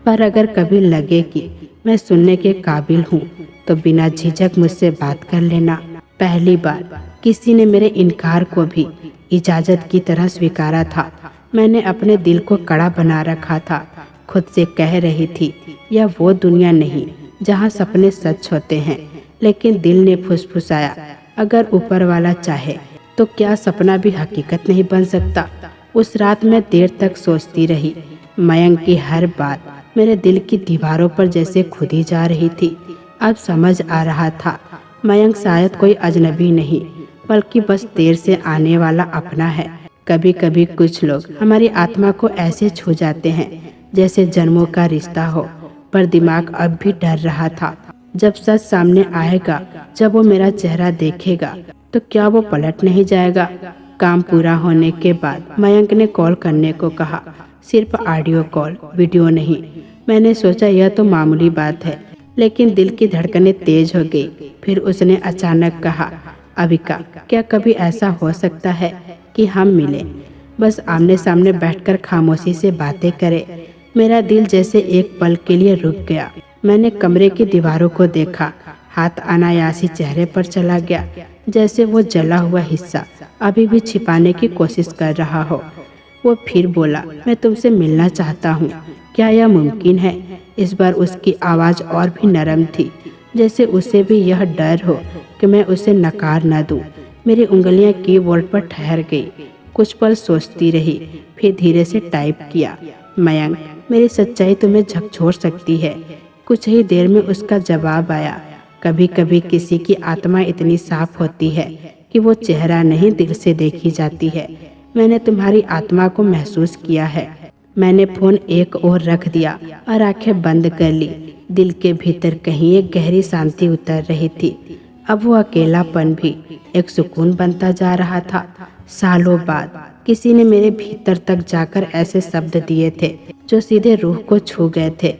पर अगर कभी लगे कि मैं सुनने के काबिल हूँ तो बिना झिझक मुझसे बात कर लेना। पहली बार किसी ने मेरे इनकार को भी इजाज़त की तरह स्वीकारा था। मैंने अपने दिल को कड़ा बना रखा था, खुद से कह रही थी, यह वो दुनिया नहीं जहाँ सपने सच होते हैं। लेकिन दिल ने फुसफुसाया, अगर ऊपर वाला चाहे तो क्या सपना भी हकीकत नहीं बन सकता। उस रात मैं देर तक सोचती रही। मयंक की हर बात मेरे दिल की दीवारों पर जैसे खुदी जा रही थी। अब समझ आ रहा था, मयंक शायद कोई अजनबी नहीं बल्कि बस देर से आने वाला अपना है। कभी कभी कुछ लोग हमारी आत्मा को ऐसे छू जाते हैं जैसे जन्मों का रिश्ता हो, पर दिमाग अब भी डर रहा था। जब सच सामने आएगा, जब वो मेरा चेहरा देखेगा तो क्या वो पलट नहीं जाएगा। काम पूरा होने के बाद मयंक ने कॉल करने को कहा, सिर्फ ऑडियो कॉल, वीडियो नहीं। मैंने सोचा यह तो मामूली बात है, लेकिन दिल की धड़कनें तेज हो गई। फिर उसने अचानक कहा, अविका क्या कभी ऐसा हो सकता है कि हम मिलें, बस आमने सामने बैठकर खामोशी से बातें करें। मेरा दिल जैसे एक पल के लिए रुक गया। मैंने कमरे की दीवारों को देखा, हाथ अनायासी चेहरे पर चला गया, जैसे वो जला हुआ हिस्सा अभी भी छिपाने की कोशिश कर रहा हो। वो फिर बोला, मैं तुमसे मिलना चाहता हूँ, क्या यह मुमकिन है? इस बार उसकी आवाज़ और भी नरम थी, जैसे उसे भी यह डर हो कि मैं उसे नकार न दूँ। मेरी उंगलियां कीबोर्ड पर ठहर गई। कुछ पल सोचती रही, फिर धीरे से टाइप किया, मयंक मेरी सच्चाई तुम्हें झकझोर सकती है। कुछ ही देर में उसका जवाब आया, कभी कभी किसी की आत्मा इतनी साफ होती है कि वो चेहरा नहीं दिल से देखी जाती है। मैंने तुम्हारी आत्मा को महसूस किया है। मैंने फोन एक ओर रख दिया और आंखें बंद कर ली। दिल के भीतर कहीं एक गहरी शांति उतर रही थी। अब वो अकेलापन भी एक सुकून बनता जा रहा था। सालों बाद किसी ने मेरे भीतर तक जाकर ऐसे शब्द दिए थे जो सीधे रूह को छू गए थे।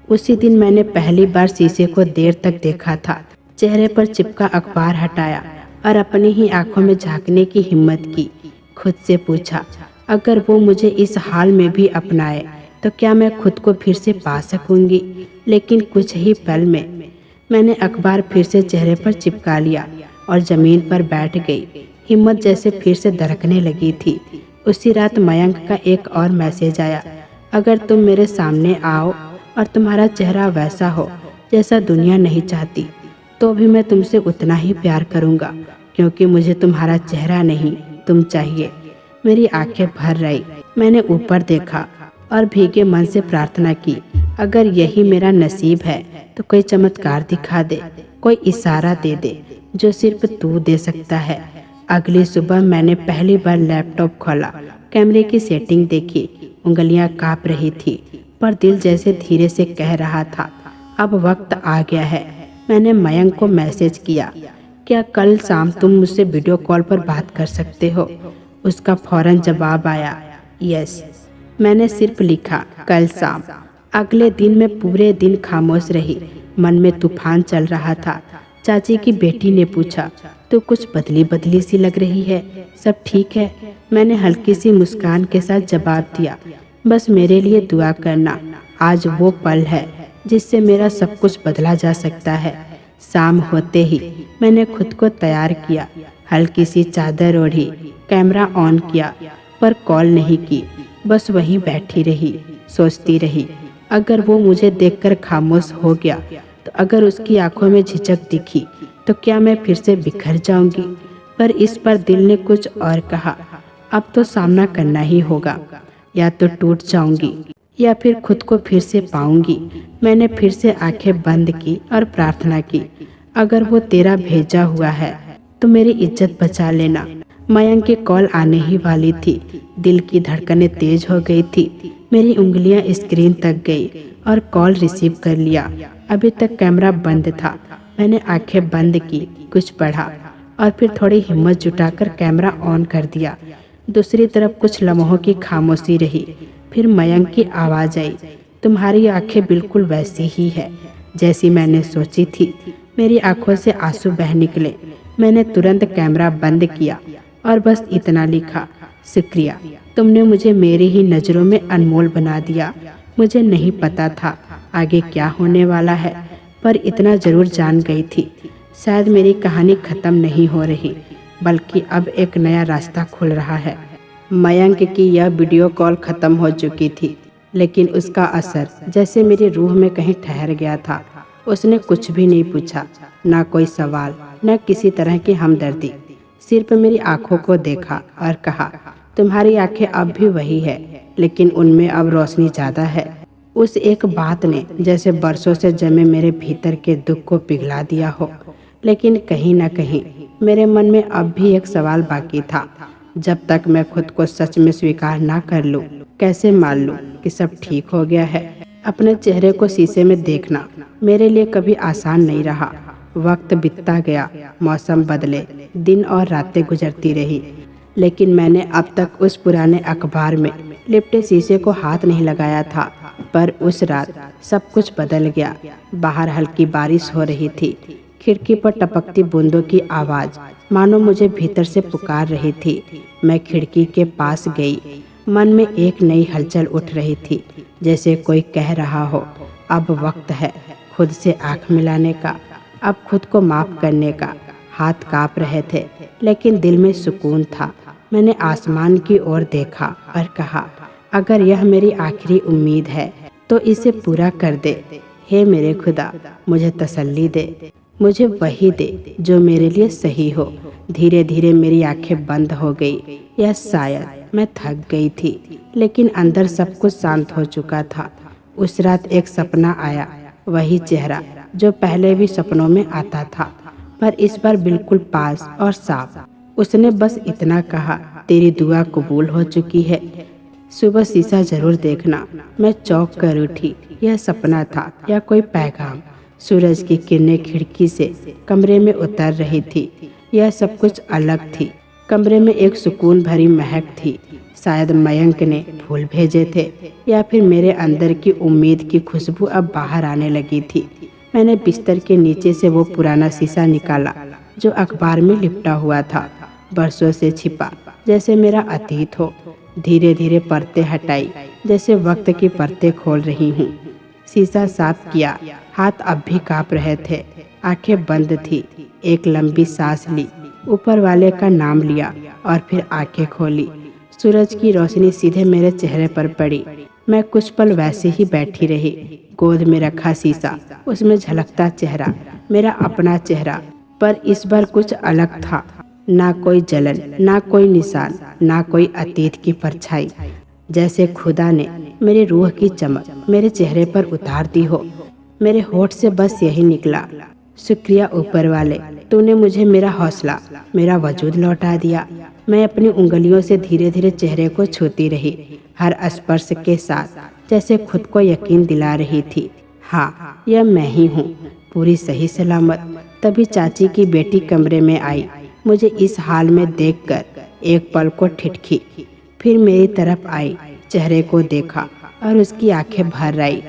उसी दिन मैंने पहली बार शीशे को देर तक देखा था। चेहरे पर चिपका अखबार हटाया और अपनी ही आंखों में झांकने की हिम्मत की। खुद से पूछा, अगर वो मुझे इस हाल में भी अपनाए तो क्या मैं खुद को फिर से पा सकूंगी? लेकिन कुछ ही पल में मैंने अखबार फिर से चेहरे पर चिपका लिया और जमीन पर बैठ गई। हिम्मत जैसे फिर से धड़कने लगी थी। उसी रात मयंक का एक और मैसेज आया, अगर तुम मेरे सामने आओ और तुम्हारा चेहरा वैसा हो जैसा दुनिया नहीं चाहती, तो भी मैं तुमसे उतना ही प्यार करूंगा, क्योंकि मुझे तुम्हारा चेहरा नहीं तुम चाहिए। मेरी आंखें भर आई। मैंने ऊपर देखा और भीगे मन से प्रार्थना की, अगर यही मेरा नसीब है तो कोई चमत्कार दिखा दे, कोई इशारा दे दे जो सिर्फ तू दे सकता है। अगली सुबह मैंने पहली बार लैपटॉप खोला, कैमरे की सेटिंग देखी। उंगलियां कांप रही थी, पर दिल जैसे धीरे से कह रहा था, अब वक्त आ गया है। मैंने मयंक को मैसेज किया, क्या कल शाम तुम मुझसे वीडियो कॉल पर बात कर सकते हो? उसका फौरन जवाब आया, यस। मैंने सिर्फ लिखा, कल शाम। अगले दिन मैं पूरे दिन खामोश रही, मन में तूफान चल रहा था। चाची की बेटी ने पूछा, तो कुछ बदली बदली सी लग रही है, सब ठीक है? मैंने हल्की सी मुस्कान के साथ जवाब दिया, बस मेरे लिए दुआ करना, आज वो पल है जिससे मेरा सब कुछ बदला जा सकता है। शाम होते ही मैंने खुद को तैयार किया, हल्की सी चादर ओढ़ी, कैमरा ऑन किया, पर कॉल नहीं की। बस वहीं बैठी रही, सोचती रही, अगर वो मुझे देखकर खामोश हो गया तो अगर उसकी आंखों में झिझक दिखी तो क्या मैं फिर से बिखर जाऊंगी? पर इस पर दिल ने कुछ और कहा, अब तो सामना करना ही होगा, या तो टूट जाऊंगी या फिर खुद को फिर से पाऊंगी। मैंने फिर से आंखें बंद की और प्रार्थना की, अगर वो तेरा भेजा हुआ है तो मेरी इज्जत बचा लेना। मयंक की कॉल आने ही वाली थी, दिल की धड़कनें तेज हो गई थी, मेरी उंगलियां स्क्रीन तक गई और कॉल रिसीव कर लिया। अभी तक कैमरा बंद था। मैंने आंखें बंद की, कुछ पढ़ा और फिर थोड़ी हिम्मत जुटाकर कैमरा ऑन कर दिया। दूसरी तरफ कुछ लम्हों की खामोशी रही, फिर मयंक की आवाज़ आई, तुम्हारी आंखें बिल्कुल वैसी ही है जैसी मैंने सोची थी। मेरी आंखों से आंसू बह निकले। मैंने तुरंत कैमरा बंद किया और बस इतना लिखा, शुक्रिया, तुमने मुझे मेरी ही नज़रों में अनमोल बना दिया। मुझे नहीं पता था आगे क्या होने वाला है, पर इतना जरूर जान गई थी, शायद मेरी कहानी खत्म नहीं हो रही, बल्कि अब एक नया रास्ता खुल रहा है। मयंक की यह वीडियो कॉल खत्म हो चुकी थी, लेकिन उसका असर जैसे मेरी रूह में कहीं ठहर गया था। उसने कुछ भी नहीं पूछा, ना कोई सवाल, न किसी तरह की हमदर्दी, सिर्फ मेरी आंखों को देखा और कहा, तुम्हारी आंखें अब भी वही है, लेकिन उनमें अब रोशनी ज़्यादा है। उस एक बात ने जैसे बरसों से जमे मेरे भीतर के दुख को पिघला दिया हो। लेकिन कहीं ना कहीं मेरे मन में अब भी एक सवाल बाकी था, जब तक मैं खुद को सच में स्वीकार ना कर लूं, कैसे मान लूं कि सब ठीक हो गया है। अपने चेहरे को शीशे में देखना मेरे लिए कभी आसान नहीं रहा। वक्त बीतता गया, मौसम बदले, दिन और रातें गुजरती रही, लेकिन मैंने अब तक उस पुराने अखबार में लिपटे शीशे को हाथ नहीं लगाया था। पर उस रात सब कुछ बदल गया। बाहर हल्की बारिश हो रही थी, खिड़की पर टपकती बूंदों की आवाज़ मानो मुझे भीतर से पुकार रही थी। मैं खिड़की के पास गई, मन में एक नई हलचल उठ रही थी, जैसे कोई कह रहा हो, अब वक्त है खुद से आंख मिलाने का, अब खुद को माफ करने का। हाथ कांप रहे थे, लेकिन दिल में सुकून था। मैंने आसमान की ओर देखा और कहा, अगर यह मेरी आखिरी उम्मीद है तो इसे पूरा कर दे। हे मेरे खुदा, मुझे तसल्ली दे, मुझे वही दे जो मेरे लिए सही हो। धीरे धीरे मेरी आंखें बंद हो गई, या शायद मैं थक गई थी, लेकिन अंदर सब कुछ शांत हो चुका था। उस रात एक सपना आया, वही चेहरा जो पहले भी सपनों में आता था, पर इस बार बिल्कुल पास और साफ। उसने बस इतना कहा, तेरी दुआ कबूल हो चुकी है, सुबह शीशा जरूर देखना। मैं चौंक कर उठी, यह सपना था या कोई पैगाम? सूरज की किरणें खिड़की से कमरे में उतर रही थी। यह सब कुछ अलग थी। कमरे में एक सुकून भरी महक थी, शायद मयंक ने फूल भेजे थे, या फिर मेरे अंदर की उम्मीद की खुशबू अब बाहर आने लगी थी। मैंने बिस्तर के नीचे से वो पुराना शीशा निकाला जो अखबार में लिपटा हुआ था, बरसों से छिपा, जैसे मेरा अतीत हो। धीरे धीरे परतें हटाई, जैसे वक्त की परतें खोल रही हूँ। शीशा साफ किया, हाथ अब भी कांप रहे थे, आंखें बंद थी। एक लंबी सांस ली, ऊपर वाले का नाम लिया और फिर आंखें खोली। सूरज की रोशनी सीधे मेरे चेहरे पर पड़ी। मैं कुछ पल वैसे ही बैठी रही, गोद में रखा शीशा, उसमें झलकता चेहरा, मेरा अपना चेहरा, पर इस बार कुछ अलग था। ना कोई जलन, ना कोई निशान, ना कोई अतीत की परछाई। जैसे खुदा ने मेरी रूह की चमक मेरे चेहरे पर उतार दी हो। मेरे होठ से बस यही निकला, शुक्रिया ऊपर वाले, तूने मुझे मेरा हौसला, मेरा वजूद लौटा दिया। मैं अपनी उंगलियों से धीरे धीरे चेहरे को छूती रही, हर स्पर्श के साथ जैसे खुद को यकीन दिला रही थी, हाँ यह मैं ही हूँ, पूरी सही सलामत। तभी चाची की बेटी कमरे में आई। मुझे इस हाल में देखकर एक पल को ठिठकी, फिर मेरी तरफ आई, चेहरे को देखा और उसकी आंखें भर आई।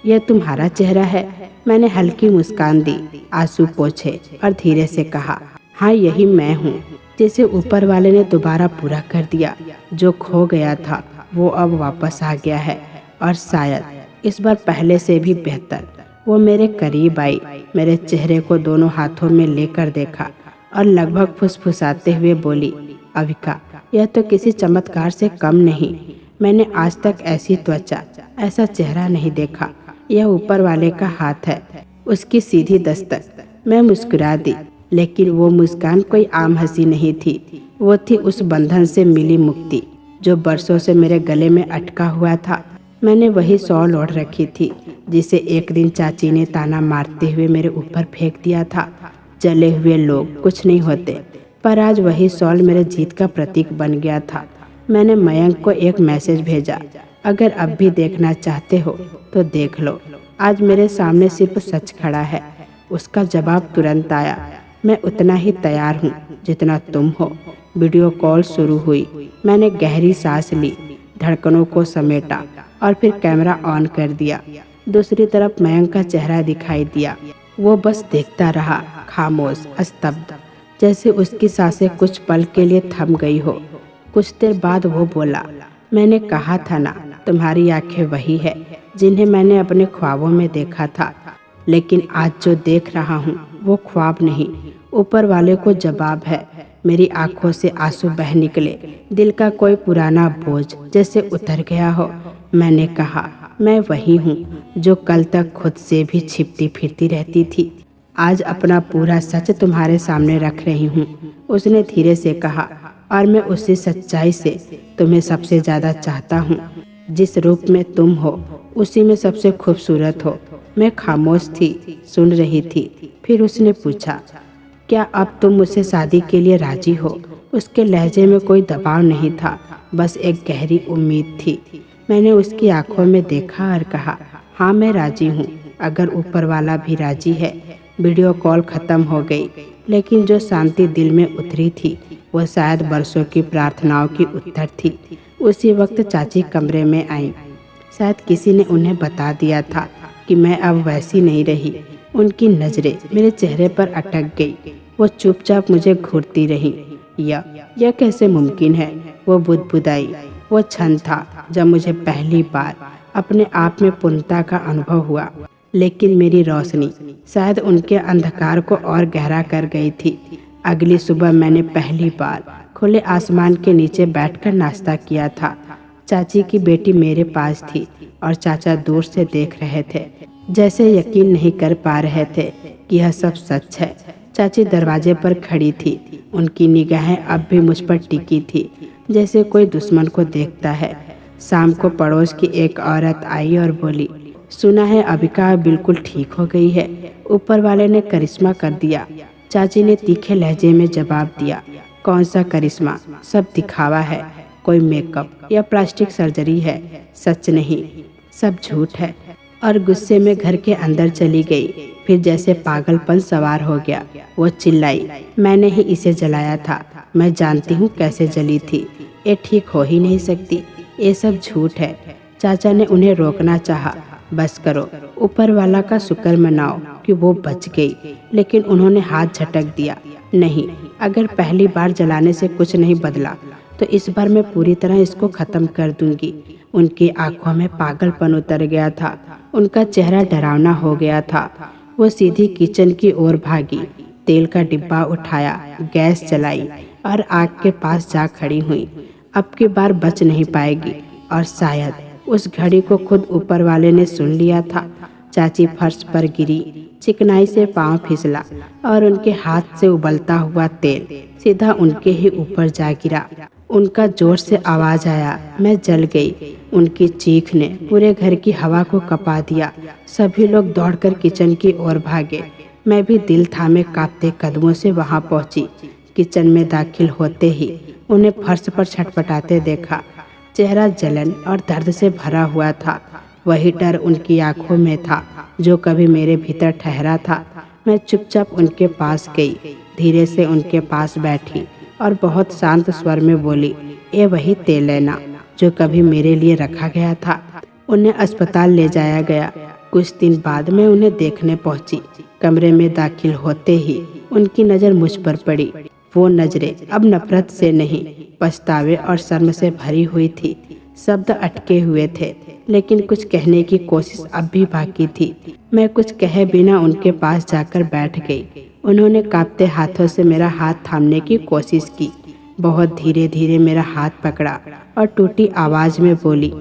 यह तुम्हारा चेहरा है? मैंने हल्की मुस्कान दी, आंसू पोंछे और धीरे से कहा, हाँ यही मैं हूँ। जैसे ऊपर वाले ने दोबारा पूरा कर दिया। जो खो गया था वो अब वापस आ गया है, और शायद इस बार पहले से भी बेहतर। वो मेरे करीब आई, मेरे चेहरे को दोनों हाथों में लेकर देखा और लगभग फुसफुसाते हुए बोली, अविका, यह तो किसी चमत्कार से कम नहीं। मैंने आज तक ऐसी त्वचा, ऐसा चेहरा नहीं देखा। यह ऊपर वाले का हाथ है, उसकी सीधी दस्तक। मैं मुस्कुरा दी, लेकिन वो मुस्कान कोई आम हंसी नहीं थी। वो थी उस बंधन से मिली मुक्ति जो बरसों से मेरे गले में अटका हुआ था। मैंने वही शॉल ओढ़ रखी थी जिसे एक दिन चाची ने ताना मारते हुए मेरे ऊपर फेंक दिया था। जले हुए लोग कुछ नहीं होते, पर आज वही शॉल मेरे जीत का प्रतीक बन गया था। मैंने मयंक को एक मैसेज भेजा, अगर अब भी देखना चाहते हो तो देख लो, आज मेरे सामने सिर्फ सच खड़ा है। उसका जवाब तुरंत आया, मैं उतना ही तैयार हूँ जितना तुम हो। वीडियो कॉल शुरू हुई। मैंने गहरी सांस ली, धड़कनों को समेटा और फिर कैमरा ऑन कर दिया। दूसरी तरफ मयंक का चेहरा दिखाई दिया। वो बस देखता रहा, खामोश, स्तब्ध, जैसे उसकी सांसें कुछ पल के लिए थम गई हो। कुछ देर बाद वो बोला, मैंने कहा था ना, तुम्हारी आंखें वही है जिन्हें मैंने अपने ख्वाबों में देखा था। लेकिन आज जो देख रहा हूँ वो ख्वाब नहीं, ऊपर वाले को जवाब है। मेरी आंखों से आंसू बह निकले, दिल का कोई पुराना बोझ जैसे उतर गया हो। मैंने कहा, मैं वही हूँ जो कल तक खुद से भी छिपती फिरती रहती थी। आज अपना पूरा सच तुम्हारे सामने रख रही हूँ, उसने धीरे से कहा, और मैं उसी सच्चाई से तुम्हें सबसे ज्यादा चाहता हूँ। जिस रूप में तुम हो उसी में सबसे खूबसूरत हो। मैं खामोश थी, सुन रही थी। फिर उसने पूछा, क्या अब तुम मुझसे शादी के लिए राजी हो? उसके लहजे में कोई दबाव नहीं था, बस एक गहरी उम्मीद थी। मैंने उसकी आंखों में देखा और कहा, हाँ मैं राजी हूँ, अगर ऊपर वाला भी राजी है। वीडियो कॉल खत्म हो गई, लेकिन जो शांति दिल में उतरी थी वो शायद बरसों की प्रार्थनाओं की उत्तर थी। उसी वक्त चाची कमरे में आई। शायद किसी ने उन्हें बता दिया था कि मैं अब वैसी नहीं रही। उनकी नजरें मेरे चेहरे पर अटक गई। वो चुपचाप मुझे घूरती रही। यह कैसे मुमकिन है? वो बुदबुदाई। वो क्षण था जब मुझे पहली बार अपने आप में पूर्णता का अनुभव हुआ, लेकिन मेरी रोशनी शायद उनके अंधकार को और गहरा कर गई थी। अगली सुबह मैंने पहली बार खुले आसमान के नीचे बैठकर नाश्ता किया था। चाची की बेटी मेरे पास थी और चाचा दूर से देख रहे थे, जैसे यकीन नहीं कर पा रहे थे कि यह सब सच है। चाची दरवाजे पर खड़ी थी, उनकी निगाहें अब भी मुझ पर टिकी थी, जैसे कोई दुश्मन को देखता है। शाम को पड़ोस की एक औरत आई और बोली, सुना है अबिका बिल्कुल ठीक हो गई है, ऊपर वाले ने करिश्मा कर दिया। चाची ने तीखे लहजे में जवाब दिया, कौन सा करिश्मा? सब दिखावा है, कोई मेकअप या प्लास्टिक सर्जरी है, सच नहीं, सब झूठ है। और गुस्से में घर के अंदर चली गई। फिर जैसे पागलपन सवार हो गया, वो चिल्लाई, मैंने ही इसे जलाया था, मैं जानती हूँ कैसे जली थी, ये ठीक हो ही नहीं सकती, ये सब झूठ है। चाचा ने उन्हें रोकना चाहा, बस करो, ऊपर वाला का शुक्र मनाओ कि वो बच गई, लेकिन उन्होंने हाथ झटक दिया, नहीं, अगर पहली बार जलाने से कुछ नहीं बदला तो इस बार मैं पूरी तरह इसको खत्म कर दूंगी। उनकी आंखों में पागलपन उतर गया था, उनका चेहरा डरावना हो गया था। वो सीधी किचन की ओर भागी, तेल का डिब्बा उठाया, गैस जलाई और आग के पास जा खड़ी हुई। अब की बार बच नहीं पाएगी। और शायद उस घड़ी को खुद ऊपर वाले ने सुन लिया था। चाची फर्श पर गिरी, चिकनाई से पांव फिसला और उनके हाथ से उबलता हुआ तेल सीधा उनके ही ऊपर जा गिरा। उनका जोर से आवाज आया। मैं जल गई। उनकी चीख ने पूरे घर की हवा को कपा दिया। सभी लोग दौड़कर किचन की ओर भागे। मैं भी दिल थामे कांपते कदमों से वहां पहुंची। किचन में दाखिल होते ही उन्हें फर्श पर छटपटाते देखा। चेहरा जलन और दर्द से भरा हुआ था। वही डर उनकी आंखों में था जो कभी मेरे भीतर ठहरा था। मैं चुपचाप उनके पास गई, धीरे से उनके पास बैठी और बहुत शांत स्वर में बोली, ये वही तेल है ना जो कभी मेरे लिए रखा गया था। उन्हें अस्पताल ले जाया गया। कुछ दिन बाद मैं उन्हें देखने पहुंची। कमरे में दाखिल होते ही उनकी नज़र मुझ पर पड़ी। वो नजरें अब नफरत से नहीं, पछतावे और शर्म से भरी हुई थी। शब्द अटके हुए थे, लेकिन कुछ कहने की कोशिश अब भी बाकी थी। मैं कुछ कहे बिना उनके पास जाकर बैठ गई। उन्होंने कांपते हाथों से मेरा हाथ थामने की कोशिश की। बहुत धीरे धीरे मेरा हाथ पकड़ा और टूटी आवाज में बोली,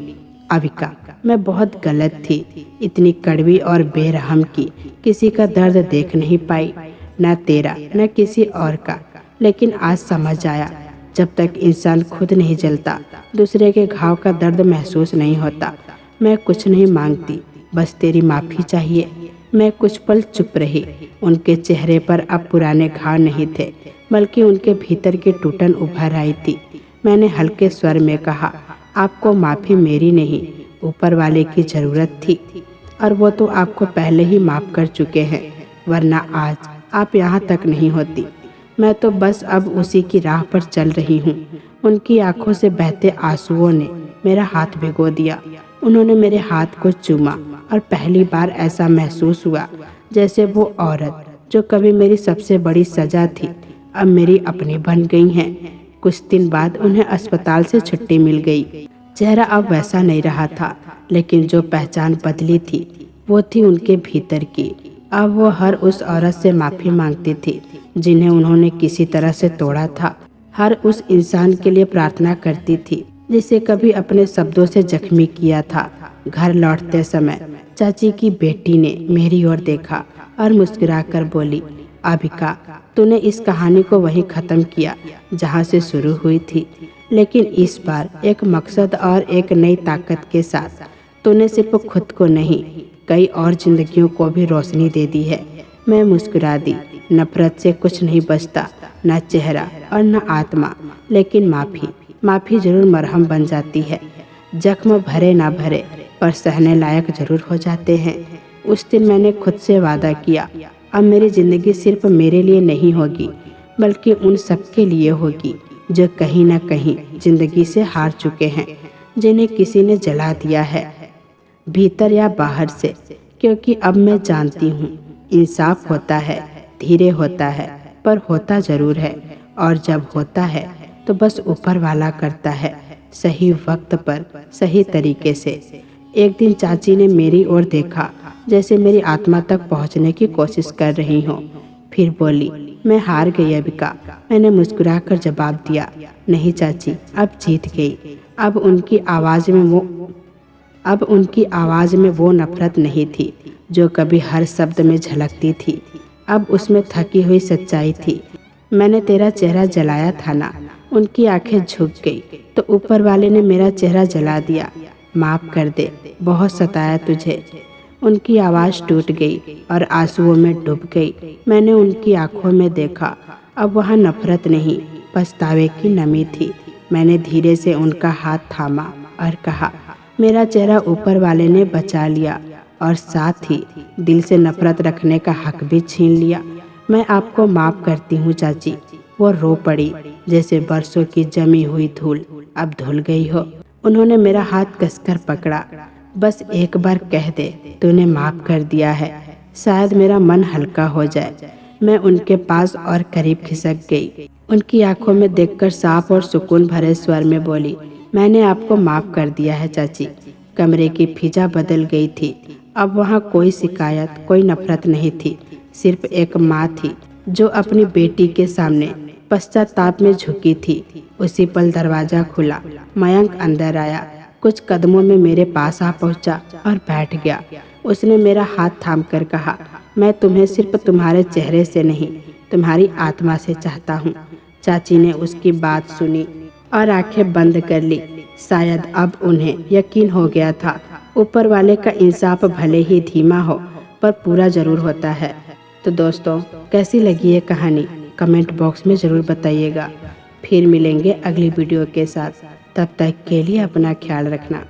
अविका, मैं बहुत गलत थी। इतनी कड़वी और बेरहम की किसी का दर्द देख नहीं पाई, न तेरा न किसी और का। लेकिन आज समझ आया, जब तक इंसान खुद नहीं जलता, दूसरे के घाव का दर्द महसूस नहीं होता। मैं कुछ नहीं मांगती, बस तेरी माफ़ी चाहिए। मैं कुछ पल चुप रही। उनके चेहरे पर अब पुराने घाव नहीं थे, बल्कि उनके भीतर की टूटन उभर आई थी। मैंने हल्के स्वर में कहा, आपको माफ़ी मेरी नहीं, ऊपर वाले की ज़रूरत थी, और वो तो आपको पहले ही माफ़ कर चुके हैं, वरना आज आप यहाँ तक नहीं होती। मैं तो बस अब उसी की राह पर चल रही हूँ। उनकी आंखों से बहते आंसुओं ने मेरा हाथ भिगो दिया। उन्होंने मेरे हाथ को चूमा और पहली बार ऐसा महसूस हुआ जैसे वो औरत जो कभी मेरी सबसे बड़ी सजा थी, अब मेरी अपनी बन गई हैं। कुछ दिन बाद उन्हें अस्पताल से छुट्टी मिल गई। चेहरा अब वैसा नहीं रहा था, लेकिन जो पहचान बदली थी वो थी उनके भीतर की। अब वो हर उस औरत से माफ़ी मांगती थी जिन्हें उन्होंने किसी तरह से तोड़ा था। हर उस इंसान के लिए प्रार्थना करती थी जिसे कभी अपने शब्दों से जख्मी किया था। घर लौटते समय चाची की बेटी ने मेरी ओर देखा और मुस्कुराकर बोली, अभिका, तूने इस कहानी को वहीं ख़त्म किया जहाँ से शुरू हुई थी, लेकिन इस बार एक मकसद और एक नई ताकत के साथ। तूने सिर्फ खुद को नहीं, कई और जिंदगियों को भी रोशनी दे दी है। मैं मुस्कुरा दी। नफरत से कुछ नहीं बचता, न चेहरा और न आत्मा, लेकिन माफ़ी जरूर मरहम बन जाती है। जख्म भरे ना भरे, पर सहने लायक जरूर हो जाते हैं। उस दिन मैंने खुद से वादा किया, अब मेरी ज़िंदगी सिर्फ मेरे लिए नहीं होगी, बल्कि उन सबके लिए होगी जो कहीं ना कहीं ज़िंदगी से हार चुके हैं, जिन्हें किसी ने जला दिया है, भीतर या बाहर से। क्योंकि अब मैं जानती हूँ, इंसाफ होता है, धीरे होता है, पर होता ज़रूर है। और जब होता है तो बस ऊपर वाला करता है, सही वक्त पर सही तरीके से। एक दिन चाची ने मेरी ओर देखा जैसे मेरी आत्मा तक पहुंचने की कोशिश कर रही हो। फिर बोली, मैं हार गई अबिका। मैंने मुस्कुराकर जवाब दिया, नहीं चाची, अब जीत गई। अब उनकी आवाज़ में वो नफरत नहीं थी जो कभी हर शब्द में झलकती थी। अब उसमें थकी हुई सच्चाई थी। मैंने तेरा चेहरा जलाया था ना। उनकी आंखें झुक गई तो ऊपर वाले ने मेरा चेहरा जला दिया। माफ़ कर दे, बहुत सताया तुझे। उनकी आवाज़ टूट गई और आंसुओं में डूब गई। मैंने उनकी आंखों में देखा, अब वहाँ नफरत नहीं, पछतावे की नमी थी। मैंने धीरे से उनका हाथ थामा और कहा, मेरा चेहरा ऊपर वाले ने बचा लिया और साथ ही दिल से नफरत रखने का हक भी छीन लिया। मैं आपको माफ़ करती हूँ चाची। वो रो पड़ी जैसे बरसों की जमी हुई धूल अब धुल गई हो। उन्होंने मेरा हाथ कसकर पकड़ा। बस एक बार कह दे, तूने माफ़ कर दिया है, शायद मेरा मन हल्का हो जाए। मैं उनके पास और करीब खिसक गई। उनकी आंखों में देखकर साफ और सुकून भरे स्वर में बोली, मैंने आपको माफ़ कर दिया है चाची। कमरे की फिजा बदल गई थी। अब वहाँ कोई शिकायत, कोई नफरत नहीं थी। सिर्फ एक माँ थी जो अपनी बेटी के सामने पश्चाताप में झुकी थी। उसी पल दरवाज़ा खुला। मयंक अंदर आया, कुछ कदमों में मेरे पास आ पहुँचा और बैठ गया। उसने मेरा हाथ थाम कर कहा, मैं तुम्हें सिर्फ तुम्हारे चेहरे से नहीं, तुम्हारी आत्मा से चाहता हूँ। चाची ने उसकी बात सुनी और आंखें बंद कर ली। शायद अब उन्हें यकीन हो गया था, ऊपर वाले का इंसाफ भले ही धीमा हो पर पूरा जरूर होता है। तो दोस्तों, कैसी लगी ये कहानी कमेंट बॉक्स में ज़रूर बताइएगा। फिर मिलेंगे अगली वीडियो के साथ। तब तक के लिए अपना ख्याल रखना।